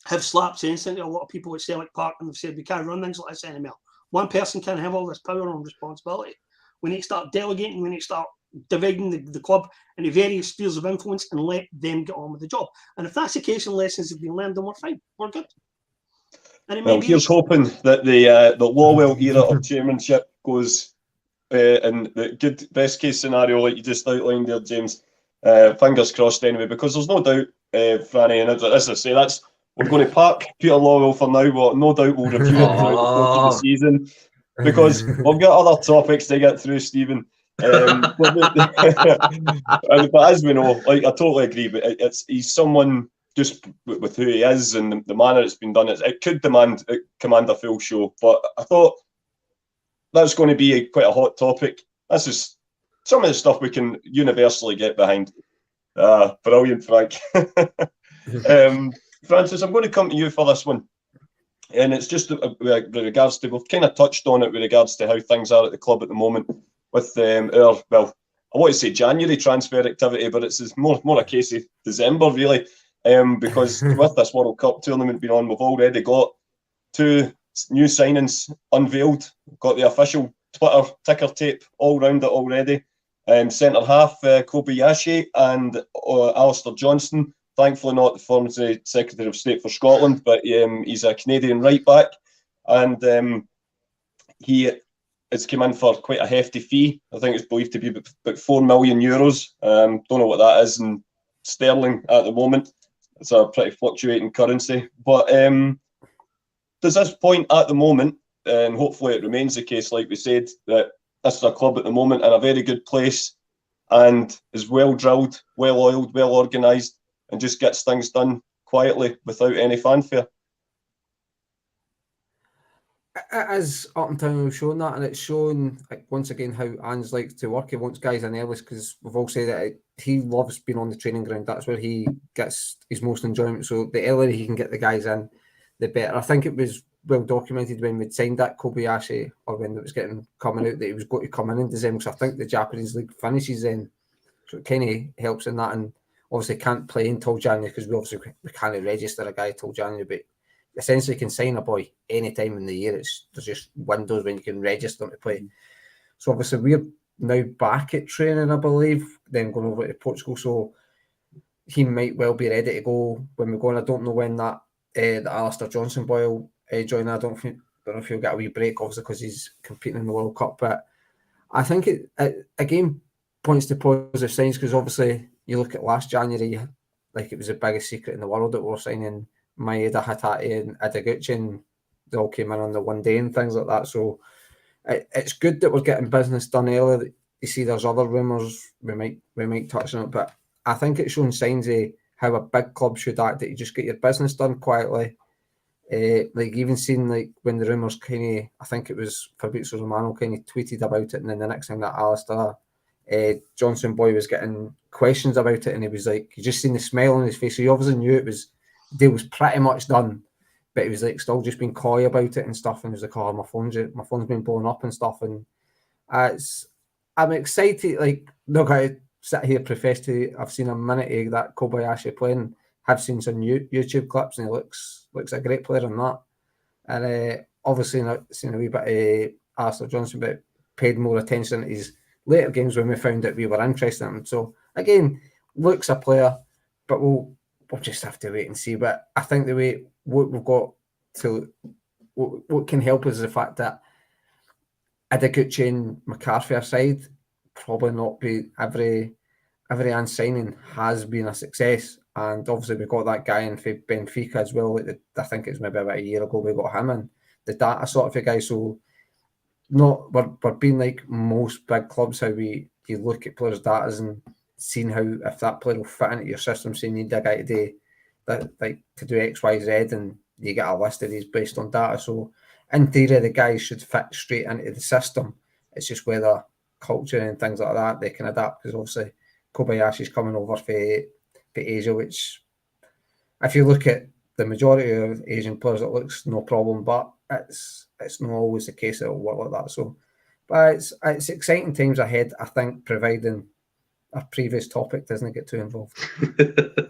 have slapped sense into a lot of people at Celtic Park, and they've said we can't run things like this anymore. One person can't have all this power and responsibility. We need to start delegating. We need to start dividing the club into various spheres of influence and let them get on with the job. And if that's the case and lessons have been learned, then we're fine. We're good. And well, here's hoping that the Lawwell era of chairmanship goes in the good best case scenario, like you just outlined there, James. Fingers crossed anyway, because there's no doubt, Franny, and as I say, we're going to park Peter Lawwell for now, but no doubt we'll review him throughout the course of the season, because we've got other topics to get through, Stephen. But as we know, like I totally agree, but he's someone just with who he is and the manner it's been done. It could command a full show, but I thought that's going to be quite a hot topic. That's just some of the stuff we can universally get behind. Brilliant, Frank. Francis, I'm going to come to you for this one. And it's just with regards to, we've kind of touched on it with regards to how things are at the club at the moment with our, well, I want to say January transfer activity, but it's more a case of December, really, because with this World Cup tournament being on, we've already got 2 new signings unveiled. We've got the official Twitter ticker tape all round it already. Centre half Kobayashi and Alistair Johnston. Thankfully not the former Secretary of State for Scotland, but he's a Canadian right back, and he has come in for quite a hefty fee. I think it's believed to be about €4 million. Don't know what that is in sterling at the moment. It's a pretty fluctuating currency. But does this point at the moment, and hopefully it remains the case, like we said, that this is a club at the moment in a very good place and is well drilled, well oiled, well organised, and just gets things done quietly without any fanfare? It is up until now shown that, and it's shown, like, once again, how Ange likes to work. He wants guys in early because we've all said that he loves being on the training ground. That's where he gets his most enjoyment. So the earlier he can get the guys in, the better. I think it was well documented when we'd signed that Kobayashi, or when it was coming out, that he was going to come in December, because I think the Japanese League finishes then. So it kind of helps in that, and obviously can't play until January because we can't register a guy till January, but essentially can sign a boy any time in the year. There's just windows when you can register them to play. So obviously we're now back at training, I believe, then going over to Portugal. So he might well be ready to go when we go. And I don't know when that the Alistair Johnson boy will join. I don't know if he'll get a wee break, obviously, because he's competing in the World Cup. But I think it again points to positive signs, because obviously you look at last January, like it was the biggest secret in the world that we're signing Maeda, Hatate and Ideguchi, and they all came in on the one day and things like that. So it's good that we're getting business done early. You see there's other rumours, we might touch on it, but I think it's showing signs of how a big club should act, that you just get your business done quietly, Like even seen like when the rumours kind of, I think it was Fabrizio Romano kind of tweeted about it, and then the next thing that Alistair Johnson boy was getting questions about it, and he was like, you just seen the smile on his face. So he obviously knew the deal was pretty much done, but he was like still just being coy about it and stuff. And he was like, oh, my phone's been blown up and stuff. And I'm excited. Like, look, I sit here profess to I've seen a minute of that Kobayashi playing. Have seen some YouTube clips, and he looks a great player in that. And obviously, not seen a wee bit of Alistair Johnson, but paid more attention to his later games when we found out we were interested in him. So again, looks a player, but we'll just have to wait and see. But I think the way what we've got to what can help us is the fact that Adiguchi and McCarthy aside, probably not be every Ange signing has been a success. And obviously we got that guy in for Benfica as well. I think it's maybe about a year ago we got him in. The data sort of a guy. So we're being like most big clubs, how you look at players' data and seeing how if that player will fit into your system, saying you need a guy today that like to do X, Y, Z, and you get a list of these based on data. So in theory the guys should fit straight into the system. It's just whether culture and things like that they can adapt, because obviously Kobayashi's coming over for Asia, which if you look at the majority of Asian players it looks no problem, but it's not always the case that it'll work like that. So but it's exciting times ahead, I think, providing our previous topic doesn't get too involved.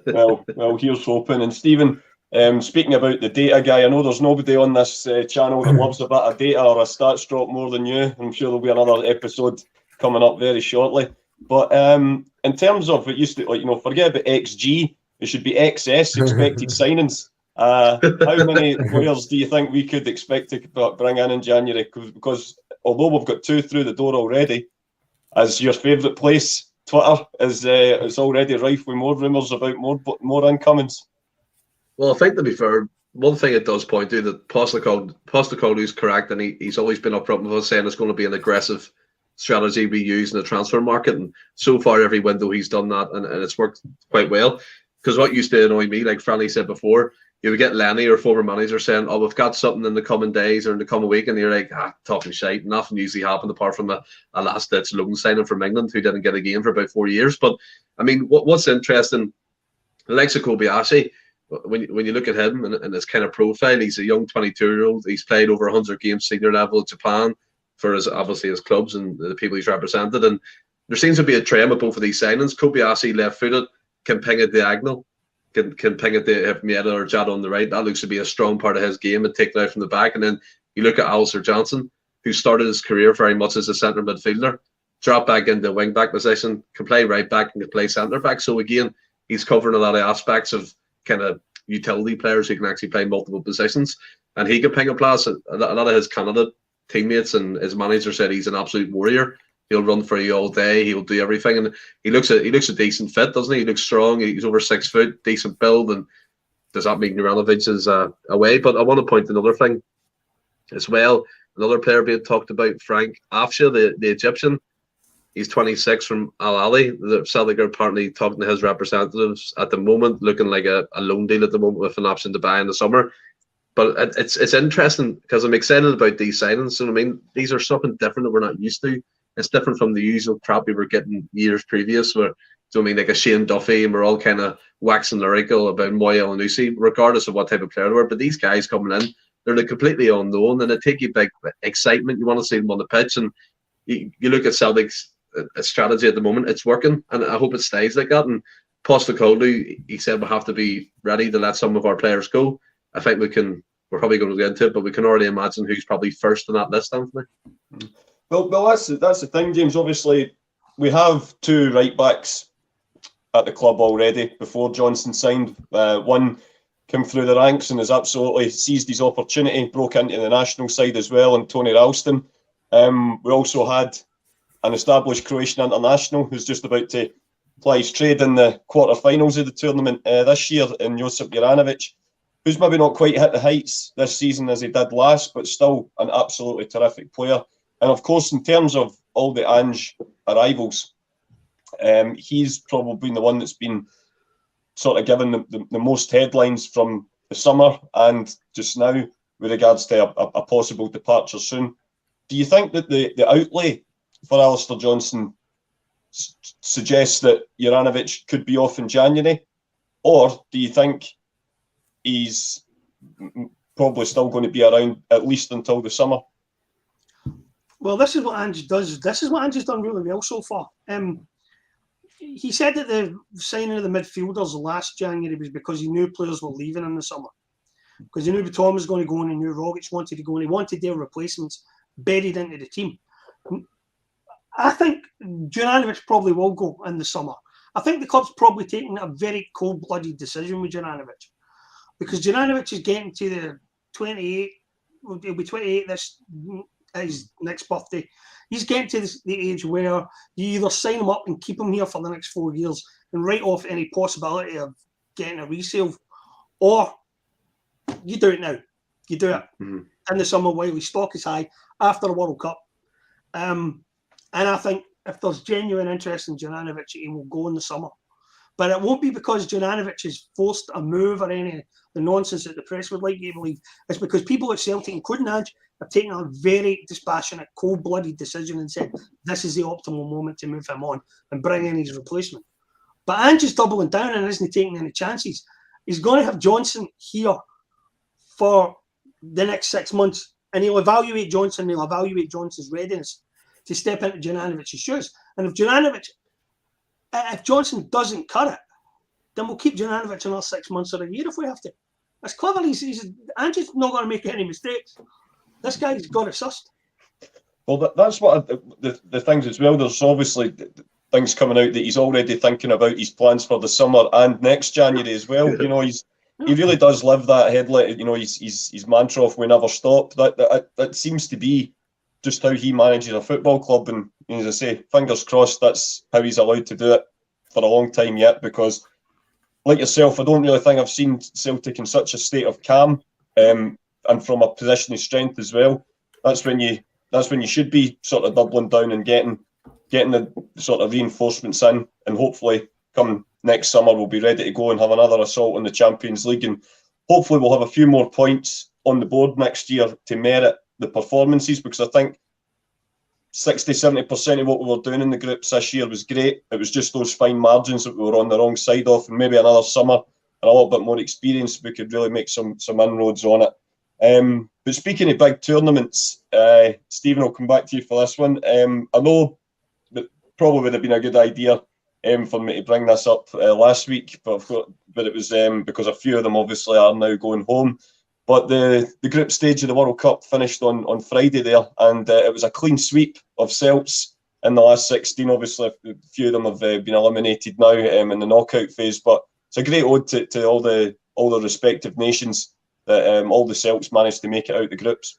well here's hoping. And Stephen, speaking about the data guy, I know there's nobody on this channel that loves a bit of data or a stats drop more than you. I'm sure there'll be another episode coming up very shortly. But in terms of, it used to, like, forget about XG, it should be XS, expected signings. How many players do you think we could expect to bring in January? Because although we've got 2 through the door already, as your favourite place, Twitter is it's already rife with more rumours about more incomings. Well, I think, to be fair, one thing it does point to that Postecoglou is correct, and he's always been upfront with us saying it's going to be an aggressive strategy we use in the transfer market, and so far every window he's done that, and it's worked quite well. Because what used to annoy me, like Franny said before, you would get Lenny or former manager saying, oh, we've got something in the coming days or in the coming week, and you're like, talking shite. Nothing usually happened apart from a last ditch loan signing from England who didn't get a game for about 4 years. But I mean, what's interesting, the likes of Kobayashi, when you look at him and his kind of profile, he's a young 22-year-old. He's played over 100 games senior level in Japan for his clubs and the people he's represented. And there seems to be a trend with both of these signings. Kobayashi left-footed, can ping a diagonal, can ping it to Mieta or Jad on the right. That looks to be a strong part of his game and take it out from the back. And then you look at Alistair Johnson, who started his career very much as a centre midfielder, dropped back into wing back position, can play right back and can play centre back. So again, he's covering a lot of aspects of kind of utility players who can actually play multiple positions. And he can ping a pass. A lot of his Canada teammates and his manager said he's an absolute warrior. He'll run for you all day. He'll do everything, and he looks a decent fit, doesn't he? He looks strong. He's over 6 foot, decent build, and does that mean Uranovic is away? But I want to point another thing as well. Another player being talked about, Frank Afsha, the Egyptian. He's 26 from Al Ahly. The Celtic are apparently talking to his representatives at the moment, looking like a loan deal at the moment with an option to buy in the summer. But it's interesting because I'm excited about these signings. And I mean, these are something different that we're not used to. It's different from the usual crap we were getting years previous, where, so I mean, like a Shane Duffy, and we're all kind of waxing lyrical about Moya Elyounoussi, regardless of what type of player they were. But these guys coming in, they're like completely unknown, and they take you big excitement. You want to see them on the pitch, and you look at Celtic's strategy at the moment, it's working, and I hope it stays like that. And Postecoglou, he said we have to be ready to let some of our players go. I think we're probably going to get into it, but we can already imagine who's probably first on that list, Anthony. Well, that's the thing, James. Obviously, we have 2 right backs at the club already before Johnson signed. One came through the ranks and has absolutely seized his opportunity, broke into the national side as well, and Tony Ralston. We also had an established Croatian international who's just about to ply his trade in the quarterfinals of the tournament this year in Josip Uranovic, who's maybe not quite hit the heights this season as he did last, but still an absolutely terrific player. And of course, in terms of all the Ange arrivals, he's probably been the one that's been sort of given the most headlines from the summer and just now with regards to a possible departure soon. Do you think that the outlay for Alistair Johnston suggests that Uranovic could be off in January? Or do you think he's probably still going to be around at least until the summer? Well, this is what Ange does. This is what Ange has done really well so far. He said that the signing of the midfielders last January was because he knew players were leaving in the summer. Because he knew Tom was going to go and he knew Rogic wanted to go and he wanted their replacements buried into the team. I think Juranovic probably will go in the summer. I think the club's probably taking a very cold-blooded decision with Juranovic. Because Juranovic is getting to the 28, he'll be 28 this his next birthday. He's getting to the age where you either sign him up and keep him here for the next 4 years and write off any possibility of getting a resale, or you do it now. You do it in the summer while his stock is high after the World Cup. And I think if there's genuine interest in Juranovic, he will go in the summer. But it won't be because Juranovic has forced a move or any of the nonsense that the press would like you to believe. It's because people at Celtic, including Ange, have taken a very dispassionate, cold-blooded decision and said this is the optimal moment to move him on and bring in his replacement. But Ange is doubling down and isn't taking any chances. He's going to have Johnson here for the next 6 months, and he'll evaluate Johnson, he'll evaluate Johnson's readiness to step into Juranovic's shoes. And if Johnson doesn't cut it, then we'll keep Juranovic another 6 months or a year if we have to. That's clever. Ange's not going to make any mistakes. This guy's got it sussed. Well, that's what the things as well. There's obviously things coming out that he's already thinking about his plans for the summer and next January as well. You know, he really does live that headlight. You know, his mantra of "we never stop." That seems to be just how he manages a football club. And as I say, fingers crossed that's how he's allowed to do it for a long time yet. Because, like yourself, I don't really think I've seen Celtic in such a state of calm. And from a position of strength as well. That's when you should be sort of doubling down and getting the sort of reinforcements in, and hopefully come next summer we'll be ready to go and have another assault on the Champions League, and hopefully we'll have a few more points on the board next year to merit the performances, because I think 60-70% of what we were doing in the groups this year was great. It was just those fine margins that we were on the wrong side of, and maybe another summer and a little bit more experience we could really make some inroads on it. But speaking of big tournaments, Stephen, I'll come back to you for this one. I know that probably would have been a good idea for me to bring this up last week, but it was because a few of them obviously are now going home. But the group stage of the World Cup finished on Friday there, and it was a clean sweep of Celts in the last 16. Obviously, a few of them have been eliminated now in the knockout phase, but it's a great ode to all the respective nations that all the Celts managed to make it out the groups.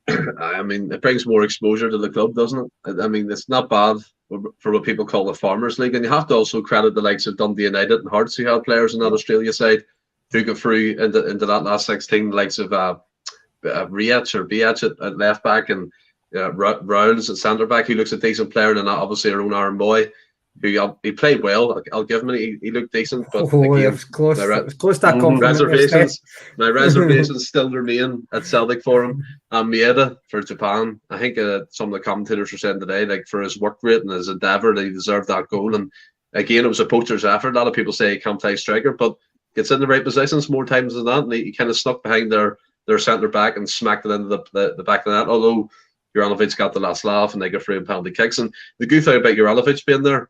I mean, it brings more exposure to the club, doesn't it? I mean, it's not bad for what people call the Farmers League, and you have to also credit the likes of Dundee United and Hearts, who had players in that Australia side who got through into that last 16, the likes of Biach at left back, and Rowles at centre back, who looks a decent player, and obviously our own Aaron Boy, who he played well. I'll give him it. He looked decent, but again, it was close. It was close to that compliment. My reservations still remain at Celtic for him. And Maeda for Japan. I think some of the commentators were saying today, like, for his work rate and his endeavour, that he deserved that goal. And again, it was a poacher's effort. A lot of people say he can't play striker, but gets in the right positions more times than that. And he kind of snuck behind their centre back and smacked it into the back of the net. Although Uranovic got the last laugh and they got free and penalty kicks. And the good thing about Uranovic being there,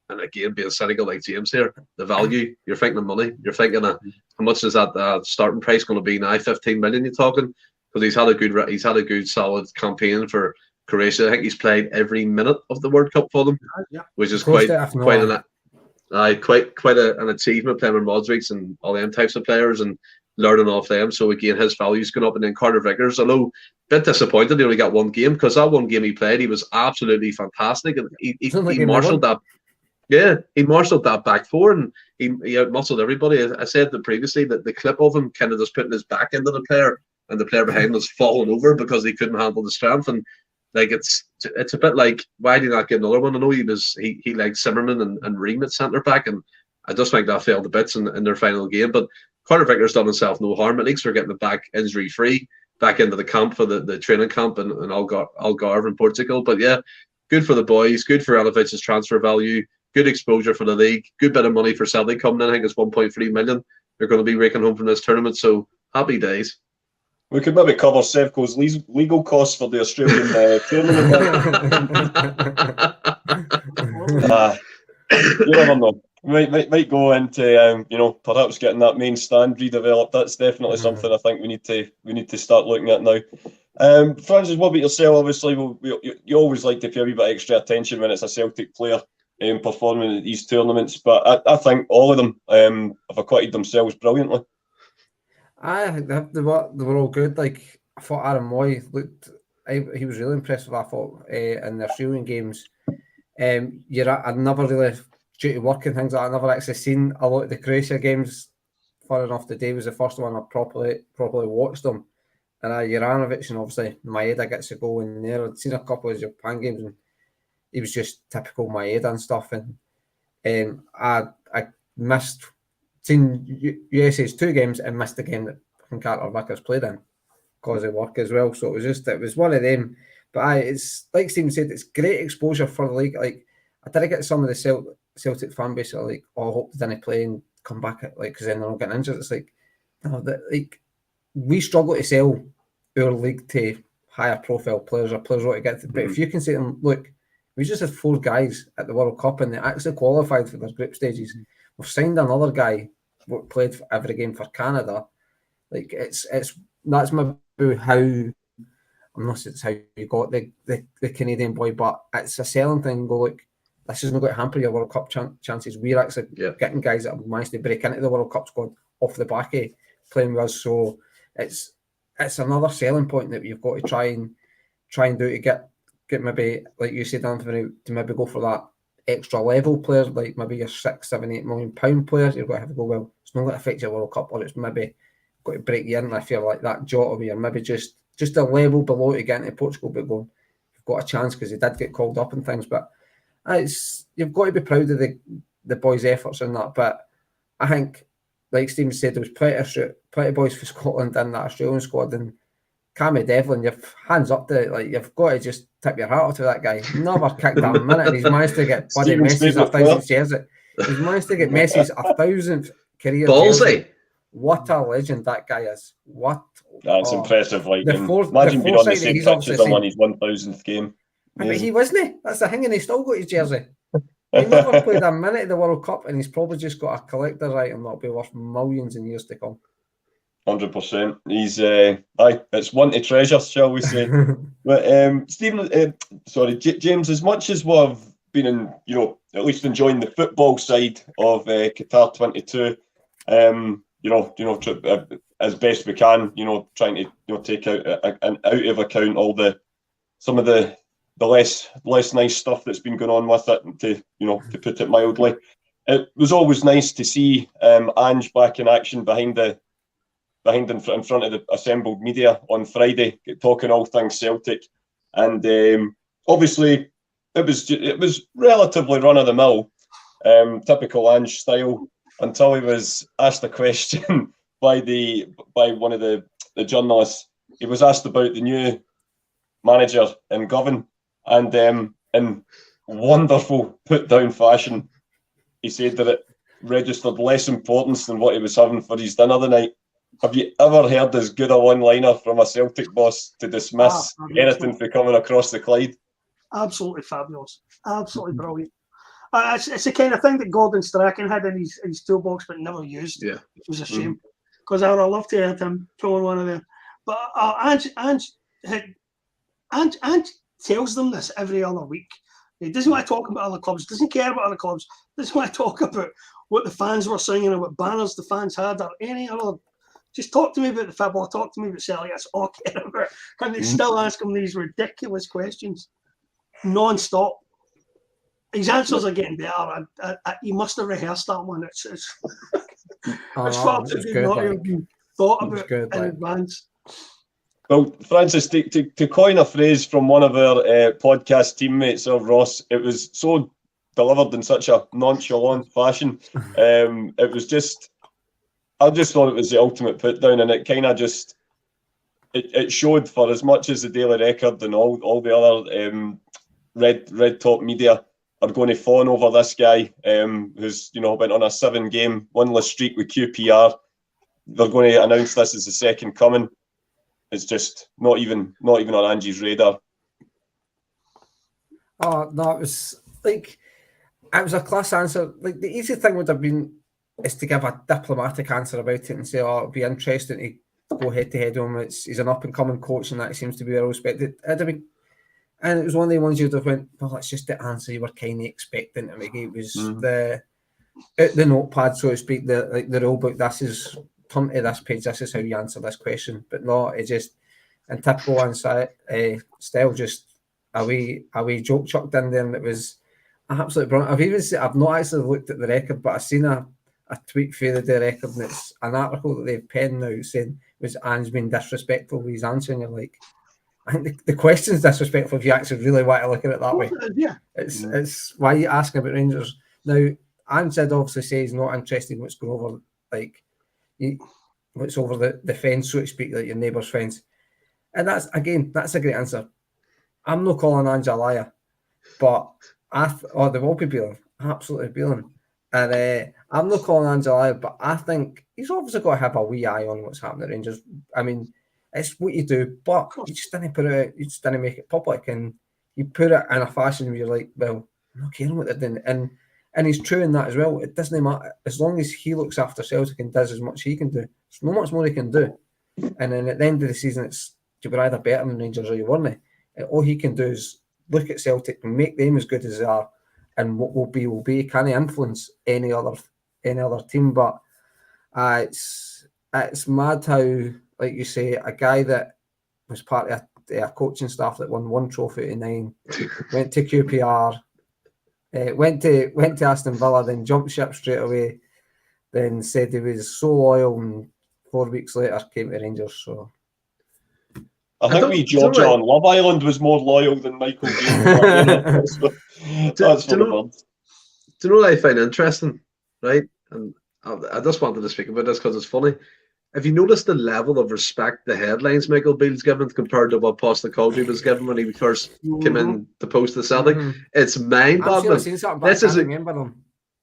and again, being cynical like James here, the value, you're thinking of money. You're thinking of how much is that starting price going to be now? 15 million you're talking? Because he's had a good solid campaign for Croatia. I think he's played every minute of the World Cup for them, which is quite an achievement, playing with Modric and all them types of players and learning off them. So again, his value's gone up. And then Carter Vickers, although a bit disappointed he only got one game, because that one game he played, he was absolutely fantastic, and he marshalled that. Yeah, he marshalled that back four, and he outmuscled everybody. I said that previously that the clip of him kind of just putting his back into the player, and the player behind was falling over because he couldn't handle the strength. And like it's a bit like, why did he not get another one? I know he liked Zimmerman and Ream at centre back, and I just think that failed to bits in their final game. But Carter Vickers done himself no harm. At least we're getting him back injury free, back into the camp for the training camp in Algarve in Portugal. But yeah, good for the boys, good for Uranovic's transfer value, good exposure for the league, good bit of money for Celtic coming in. I think it's 1.3 million they're going to be raking home from this tournament. So happy days. We could maybe cover Sevco's legal costs for the Australian tournament. You never know. Might go into perhaps getting that main stand redeveloped. That's definitely something I think we need to start looking at now. Francis, what about yourself? Obviously, you always like to pay a wee bit extra attention when it's a Celtic player performing at these tournaments, but I think all of them have acquitted themselves brilliantly. I think they were all good. Like, I thought Aaron Moy looked, he was really impressive. I thought in the Australian games. I'd never really, due to work and things like that, I never actually seen a lot of the Croatia games. Far enough, today was the first one I properly watched them. And Uranovic and obviously Maeda gets a goal in there. I'd seen a couple of Japan games and he was just typical Maeda and stuff. And I seen USA's 2 games and missed the game that Carter Vickers played in because of work as well. So it was one of them. But it's like Stephen said, it's great exposure for the league. Like, I did get some of the Celtic fan base are like, "Oh, I hope they didn't play and come back," because then they're not getting injured. It's like, no, we struggle to sell our league to higher profile players or players who want to get to. But if you can say to them, look, we just had 4 guys at the World Cup and they actually qualified for their group stages. We've signed another guy who played for every game for Canada. Like, that's maybe how. I'm not saying it's how you got the Canadian boy, but it's a selling thing. Go, look, this is not going to hamper your World Cup chances. We're actually getting guys that have managed to break into the World Cup squad off the back of playing with us. So it's another selling point that you've got to try and do to get maybe, like you said, Anthony, to maybe go for that extra level player, like maybe your £6, £7, £8 million players. You've got to have to go, well, it's not going to affect your World Cup, or it's maybe got to break you in if you're like that Jota, where you're maybe just a level below to get into Portugal, but going, you've got a chance because he did get called up and things. But you've got to be proud of the boys' efforts in that. But I think, like Stephen said, there was plenty of boys for Scotland in that Australian squad, and Cammy Devlin, you've hands up to it. Like, you've got to just tip your hat off to that guy. Never kicked that a minute, and he's managed to get bloody Messi's 1,000th jersey. He's managed to get Messi's 1,000th career jersey. What a legend that guy is. That's impressive. Like, imagine being on the same pitch as him on his 1,000th game. I mean, he wasn't. That's the thing, and he still got his jersey. He never played a minute of the World Cup, and he's probably just got a collector's item that'll be worth millions in years to come. 100%. He's it's one to treasure, shall we say? But Stephen, James, as much as we've been in, at least enjoying the football side of Qatar 22, as best we can, trying to take out of account all some of the less nice stuff that's been going on with it, and to put it mildly. It was always nice to see Ange back in action in front of the assembled media on Friday, talking all things Celtic, and obviously it was relatively run of the mill, typical Ange style, until he was asked a question by one of the journalists. He was asked about the new manager in Govan, and in wonderful put down fashion, he said that it registered less importance than what he was having for his dinner the night. Have you ever heard as good a one-liner from a Celtic boss to dismiss anything for coming across the Clyde? Absolutely fabulous. Absolutely brilliant. It's the kind of thing that Gordon Strachan had in his toolbox but never used. Yeah. It was a shame. Because I would have loved to have him throwing one of them. But Ange tells them this every other week. He doesn't want to talk about other clubs, doesn't care about other clubs, doesn't want to talk about what the fans were singing or what banners the fans had or any other. Just talk to me about the football, talk to me about Celtic, that's all I care about. And they still ask him these ridiculous questions non-stop. His answers are getting better. He must have rehearsed that one. It's far too good not to have been thought about in advance. Well, Francis, to coin a phrase from one of our podcast teammates, Ross, it was so delivered in such a nonchalant fashion. It was just I just thought it was the ultimate put down, and it kind of just it showed, for as much as the Daily Record and all the other red top media are going to fawn over this guy, who's went on a 7-game winless streak with QPR. They're going to announce this as the second coming. It's just not even on Ange's radar. Oh no, it was a class answer. Like, the easy thing would have been is to give a diplomatic answer about it and say, "Oh, it'd be interesting to go head to head with him. He's an up and coming coach, and that seems to be well respected." And it was one of the ones you'd have went, "Well, that's just the answer you were kind of expecting to make." It was the notepad, so to speak, the rule book. This is turn to this page. This is how you answer this question. But no, it just in typical answer style, just a wee joke chucked in there, and it was absolutely brilliant. I've not actually looked at the record, but I've seen a tweet for the record, and it's an article that they've penned now saying, "Was Ange being disrespectful with his answer?" And you're like, I think the question's disrespectful if you actually really want to look at it that way. Yeah. It's why are you asking about Rangers? Now, Ange did obviously say he's not interested in what's going over, what's over the fence, so to speak, like your neighbour's fence. And that's a great answer. I'm not calling Ange a liar, but they will be Beeling, absolutely Beeling. And I'm not calling Ange a liar, but I think he's obviously got to have a wee eye on what's happening at Rangers. I mean, it's what you do, but you just didn't put it out, you just didn't make it public, and you put it in a fashion where you're like, well, I'm not caring what they're doing. And he's true in that as well. It doesn't matter. As long as he looks after Celtic and does as much he can do, there's not much more he can do. And then at the end of the season, you were either better than Rangers or you weren't. All he can do is look at Celtic and make them as good as they are, and what will be. Can he influence any other team? But it's mad how, like you say, a guy that was part of a coaching staff that won 1 trophy in 9, went to QPR, went to Aston Villa, then jumped ship straight away, then said he was so loyal, and 4 weeks later came to Rangers. So I think Georgia on Love Island was more loyal than Michael Beale. That's for the birds. Do you know what I find interesting, right? And I just wanted to speak about this because it's funny. Have you noticed the level of respect the headlines Michael Beale's given compared to what Postecoglou was given when he first came in to post the Celtic? It's mind-boggling.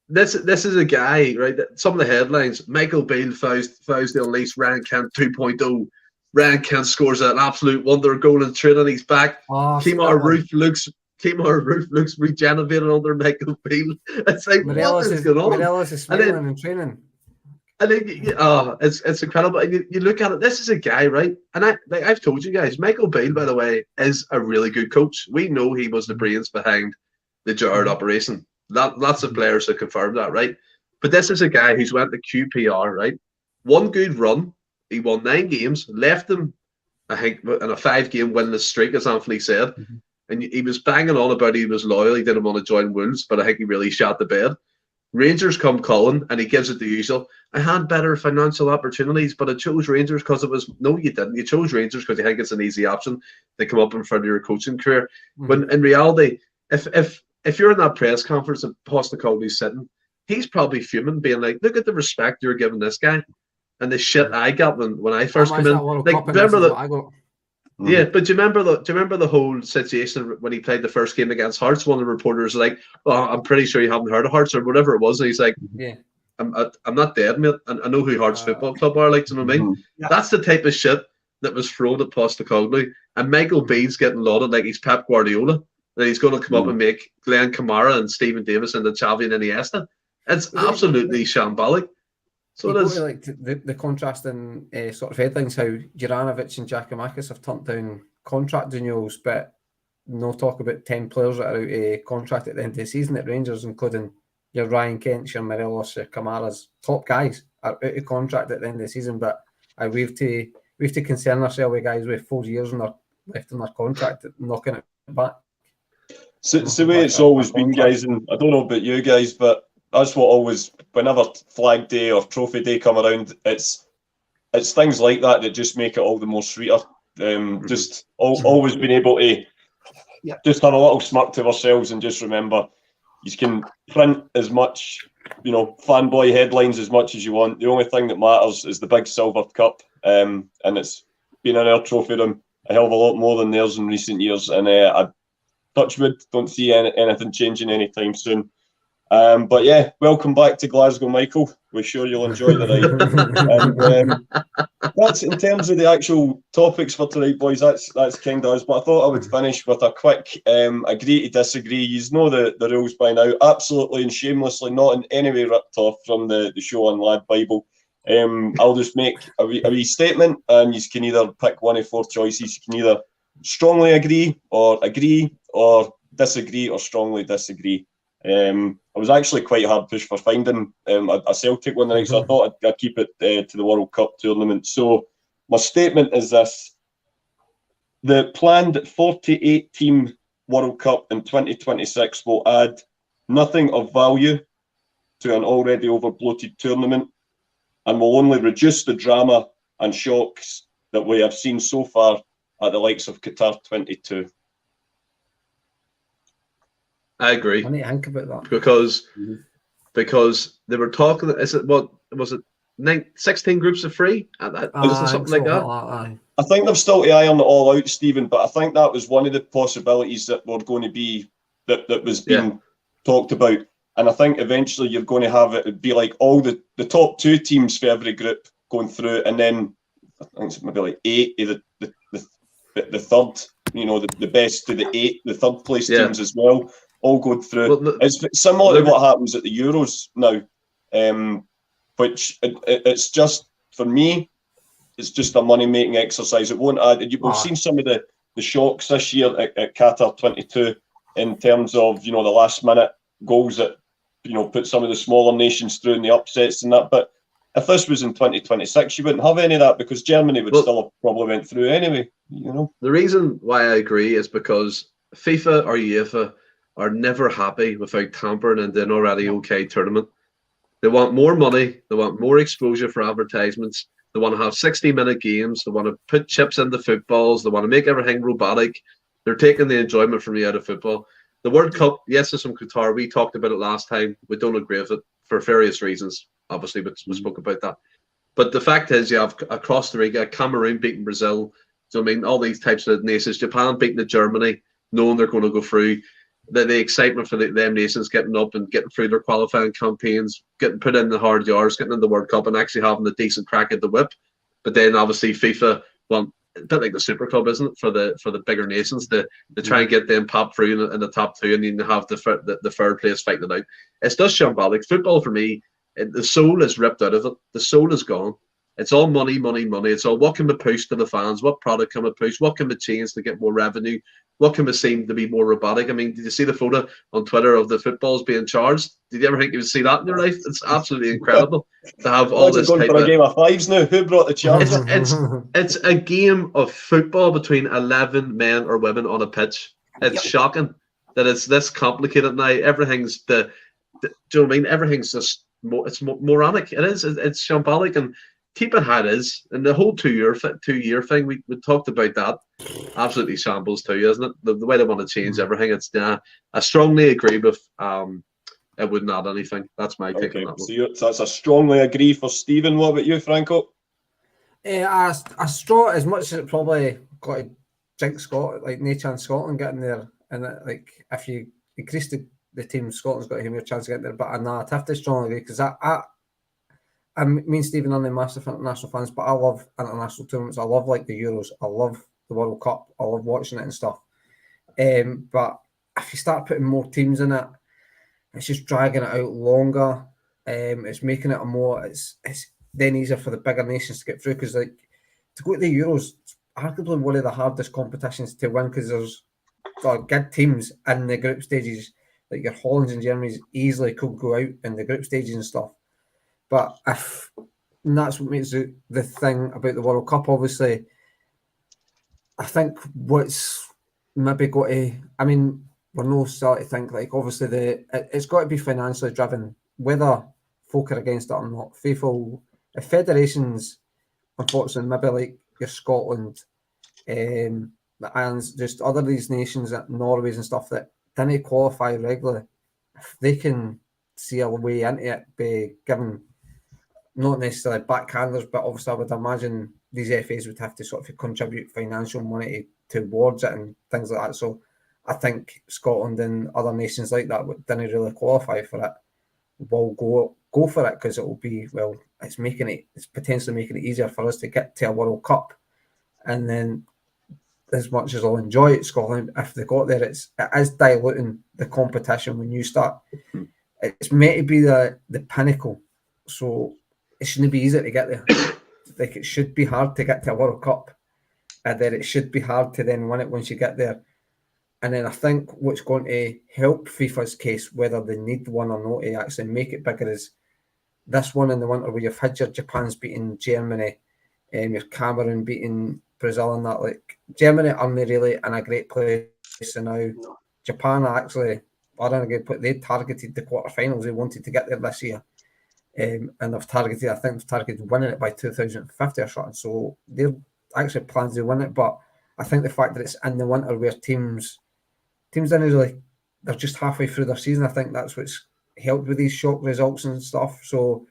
This is a guy, right? Some of the headlines: Michael Beale vows to unleash Ryan Kent 2.0. Ryan Kent scores an absolute wonder goal in training. He's back. Kemar Roof looks regenerated under Michael Beale. It's like, what is going on? Morelos is smiling in training. I think it's incredible. And you look at it. This is a guy, right? And I've told you guys, Michael Beale, by the way, is a really good coach. We know he was the brains behind the Gerrard operation. Lots of players have confirmed that, right? But this is a guy who's went to QPR, right? One good run. He won 9 games, left them, I think, in a 5-game winless streak, as Anthony said. And he was banging on about he was loyal. He didn't want to join Wolves, but I think he really shot the bed. Rangers come calling, and he gives it the usual. I had better financial opportunities, but I chose Rangers because it was... No, you didn't. You chose Rangers because you think it's an easy option to come up in front of your coaching career. When in reality, if you're in that press conference and Postecoglou's sitting, he's probably fuming, being like, look at the respect you're giving this guy. And the shit I got when I first came in, like, remember that? Yeah, but do you remember the whole situation when he played the first game against Hearts? One of the reporters was like, "Well, I'm pretty sure you haven't heard of Hearts or whatever it was," and he's like, "Yeah, I'm not dead, mate. And I know who Hearts Football Club are. Like, do you know what I mean? Yeah. That's the type of shit that was thrown at Postecoglou, and Michael Beale's getting lauded like he's Pep Guardiola, and he's going to come up and make Glenn Kamara and Stephen Davis into Xavi and Iniesta. It's absolutely shambolic." So it is like the contrasting sort of headlines how Uranovic and Giakoumakis have turned down contract renewals, but no talk about 10 players that are out of contract at the end of the season at Rangers, including your Ryan Kent, your Morelos, your Kamara's top guys are out of contract at the end of the season. But we have to concern ourselves with guys with 4 years left in their contract, knocking it back. So it's the way it's always been, guys, and I don't know about you guys, but that's what always, whenever Flag Day or Trophy Day come around, it's things like that just make it all the more sweeter. Just always being able to just have a little smirk to ourselves and just remember, you can print as much fanboy headlines as much as you want. The only thing that matters is the big silver cup, and it's been an our trophy to a hell of a lot more than theirs in recent years. And I touch wood, don't see anything changing anytime soon. But yeah, welcome back to Glasgow, Michael. We're sure you'll enjoy the ride. And that's in terms of the actual topics for tonight, boys. That's kind of us. But I thought I would finish with a quick agree to disagree. You know the rules by now. Absolutely and shamelessly, not in any way ripped off from the show on Lad Bible. I'll just make a wee statement, and you can either pick one of 4 choices. You can either strongly agree, or disagree, or strongly disagree. I was actually quite hard pushed for finding a Celtic one tonight, so I thought I'd keep it to the World Cup tournament. So my statement is this: the planned 48-team World Cup in 2026 will add nothing of value to an already over-bloated tournament, and will only reduce the drama and shocks that we have seen so far at the likes of Qatar 22. I agree. I need to think about that because they were talking. Is it what was it? 16 groups of 3? Something like that. I think they've still to iron it all out, Stephen. But I think that was one of the possibilities that were going to be that was being talked about. And I think eventually you're going to have it be like all the top 2 teams for every group going through, and then I think it's maybe like 8 of the third, the best to the 8, the third place teams as well, all going through. Well, it's similar to what happens at the Euros now, which it's just, for me, it's just a money-making exercise. It won't add. We've seen some of the shocks this year at Qatar 22 in terms of, the last-minute goals that, put some of the smaller nations through in the upsets and that. But if this was in 2026, you wouldn't have any of that, because Germany would still have probably went through anyway, The reason why I agree is because FIFA or UEFA are never happy without tampering in an already okay tournament. They want more money. They want more exposure for advertisements. They want to have 60-minute games. They want to put chips into footballs. They want to make everything robotic. They're taking the enjoyment from you out of football. The World Cup, yes, it's from Qatar. We talked about it last time. We don't agree with it for various reasons. Obviously, we spoke about that. But the fact is, you have Costa Rica, Cameroon beating Brazil. So, I mean, all these types of nations. Japan beating Germany, knowing they're going to go through. The excitement for them nations getting up and getting through their qualifying campaigns, getting put in the hard yards, getting in the World Cup and actually having a decent crack at the whip. But then, obviously, FIFA want a bit like the Super Club, isn't it, for the bigger nations to try and get them popped through in the top 2, and then have the third place fighting it out. It's just shambolic. Football, for me, the soul is ripped out of it. The soul is gone. It's all money, money, money. It's all what can we push to the fans? What product can we push? What can we change to get more revenue? What can we seem to be more robotic? I mean, did you see the photo on Twitter of the footballs being charged? Did you ever think you would see that in your life? It's absolutely incredible to have all this going type for of... a game of 5s now. Who brought the charge? It's a game of football between 11 men or women on a pitch. It's shocking that it's this complicated now. Everything's do you know what I mean? Everything's just it's moronic. It is. It's shambolic, and keep it how it is. And the whole 2 year thing, we talked about that. Absolutely shambles too, isn't it? The way they want to change everything. It's I strongly agree with. It wouldn't add anything. That's my take on that one. So that's a strongly agree for Stephen. What about you, Franco? I straw as much as it probably got to jinx Scotland, like no chance Scotland getting there, and if you increase the team, Scotland's got a more chance of getting there. But I'd have to strongly agree, because I mean, Stephen, I'm a massive international fans, but I love international tournaments. I love like the Euros. I love the World Cup. I love watching it and stuff. But if you start putting more teams in it, it's just dragging it out longer. It's making it it's then easier for the bigger nations to get through, because like to go to the Euros, it's arguably one of the hardest competitions to win, because there's good teams in the group stages. Like your Hollands and Germany's easily could go out in the group stages and stuff. But and that's what makes the thing about the World Cup, obviously. I think what's maybe got to, I mean, we're no starting to think, like, obviously it's got to be financially driven, whether folk are against it or not. FIFA, if federations, unfortunately, maybe like your Scotland, the Ireland's, just other these nations, Norway's and stuff that didn't qualify regularly, if they can see a way into it, be given not necessarily backhanders, but obviously I would imagine these FAs would have to sort of contribute financial money towards it and things like that. So I think Scotland and other nations like that didn't really qualify for it will go for it, because it will be, well, it's potentially making it easier for us to get to a World Cup. And then, as much as I'll enjoy it, Scotland, if they got there, it is diluting the competition when you start. It's meant to be the pinnacle, so it shouldn't be easy to get there. Like, it should be hard to get to a World Cup, and then it should be hard to then win it once you get there. And then I think what's going to help FIFA's case, whether they need one or not, to actually make it bigger, is this one in the winter where you've had your Japan's beating Germany, and your Cameroon beating Brazil, and that. Like, Germany aren't really in a great place, and now Japan actually are in a good place. They targeted the quarterfinals. They wanted to get there this year, and they've targeted winning it by 2050 or something. So they're actually plans to win it. But I think the fact that it's in the winter where teams didn't really, they're just halfway through their season, I think that's what's helped with these shock results and stuff. So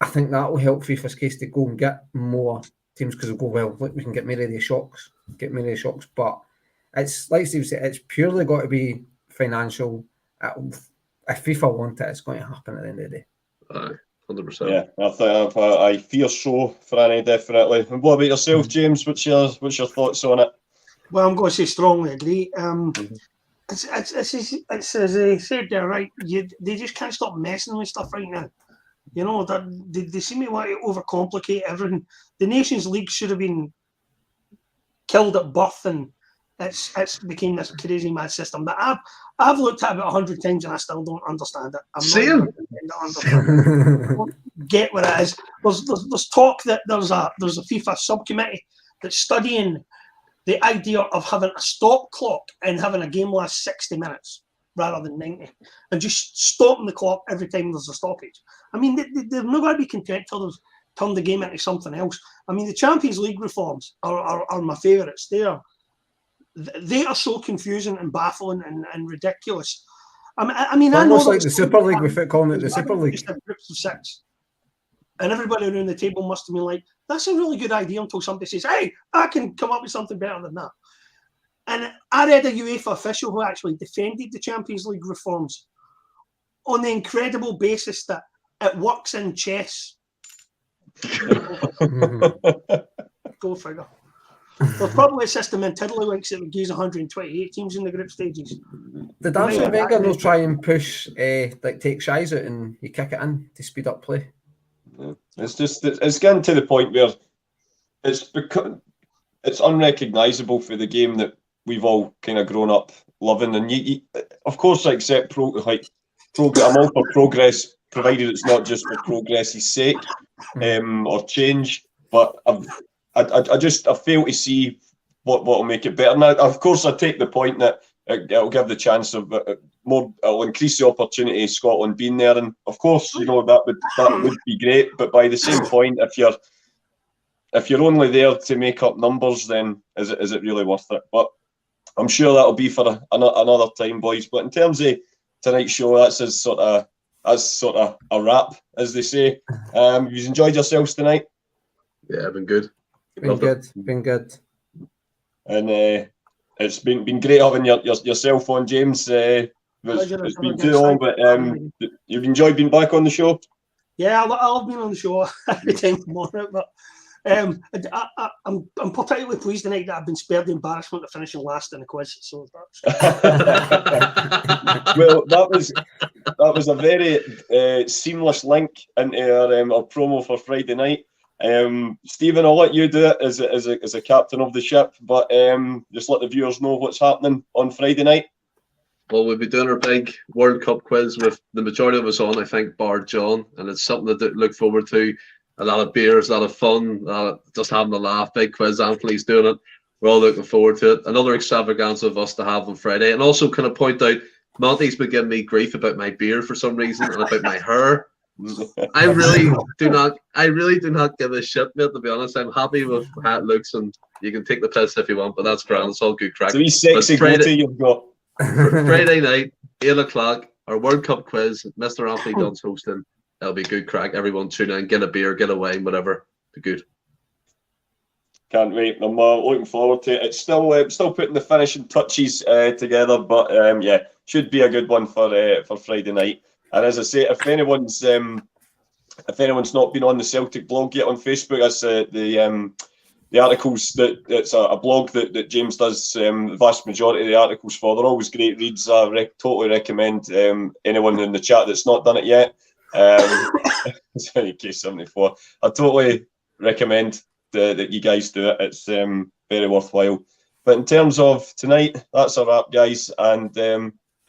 I think that will help FIFA's case to go and get more teams, because they'll go, well, look, we can get many of these shocks. But it's, like Steve said, it's purely got to be financial. If FIFA want it, it's going to happen at the end of the day. 100%. Yeah, I fear so, Franny, definitely. And what about yourself, James? What's your thoughts on it? Well, I'm going to say strongly agree. It's as I said there, right? They just can't stop messing with stuff right now. You know, that they seem to want to overcomplicate everything. The Nations League should have been killed at birth, and it's became this crazy mad system. But I've looked at it about 100 times and I still don't understand it. Same. I don't get what it is. There's talk that there's a FIFA subcommittee that's studying the idea of having a stop clock and having a game last 60 minutes rather than 90, and just stopping the clock every time there's a stoppage. I mean, they're not going to be content till they've turned the game into something else. I mean, the Champions League reforms are my favourites. They are so confusing and baffling and ridiculous. I mean, I know almost like the Super League, without calling it the Super League. Just have groups of 6. And everybody around the table must have been like, that's a really good idea, until somebody says, hey, I can come up with something better than that. And I read a UEFA official who actually defended the Champions League reforms on the incredible basis that it works in chess. Go figure. There's probably a system in Tiddlywinks that would use 128 teams in the group stages. Did Arsene Wenger will try and push, take shies out and you kick it in to speed up play? Yeah. It's getting to the point where it's unrecognisable for the game that we've all kind of grown up loving. And you of course, I accept I'm all for progress, provided it's not just for progress's sake or change. But I fail to see what will make it better. Now, of course, I take the point that it'll give the chance of it'll increase the opportunity of Scotland being there, and of course, you know, that would be great. But by the same point, if you're only there to make up numbers, then is it really worth it? But I'm sure that'll be for another time, boys. But in terms of tonight's show, that's sort of a wrap, as they say. You've enjoyed yourselves tonight? Yeah, been good. Been good. And it's been great having yourself on, James. It's been too long, but you've enjoyed being back on the show? Yeah, I've been on the show every time I'm on it, but I'm particularly pleased tonight that I've been spared the embarrassment of finishing last in the quiz. So that's well, that was a very seamless link into our promo for Friday night. Stephen, I'll let you do it as a captain of the ship, but just let the viewers know what's happening on Friday night. Well, we'll be doing our big World Cup quiz with the majority of us on, I think, bar John, and it's something to look forward to. A lot of beers, a lot of fun, just having a laugh. Big quiz, Anthony's doing it. We're all looking forward to it. Another extravaganza of us to have on Friday. And also kind of point out, Monty's been giving me grief about my beard for some reason and about my hair. I really do not give a shit, mate, to be honest. I'm happy with how it looks, and you can take the piss if you want, but that's grand. It's all good crack. So he's sexy goatee you've got. Friday night, 8 o'clock, our World Cup quiz. Mr. Anthony Dunn's hosting. That'll be good crack. Everyone tune in, get a beer, get a wine, whatever. Be good. Can't wait. I'm looking forward to it. It's still putting the finishing touches together, but yeah, should be a good one for Friday night. And as I say, if anyone's not been on the Celtic blog yet on Facebook, that's the articles it's a blog that James does the vast majority of the articles for. They're always great reads. I totally recommend anyone in the chat that's not done it yet. In case 74, I totally recommend that you guys do it. It's very worthwhile. But in terms of tonight, that's a wrap, guys, and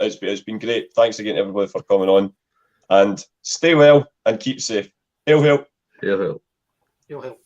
it's been great. Thanks again, everybody, for coming on, and stay well and keep safe. Hail, hail. Hail, hail. Hail, hail.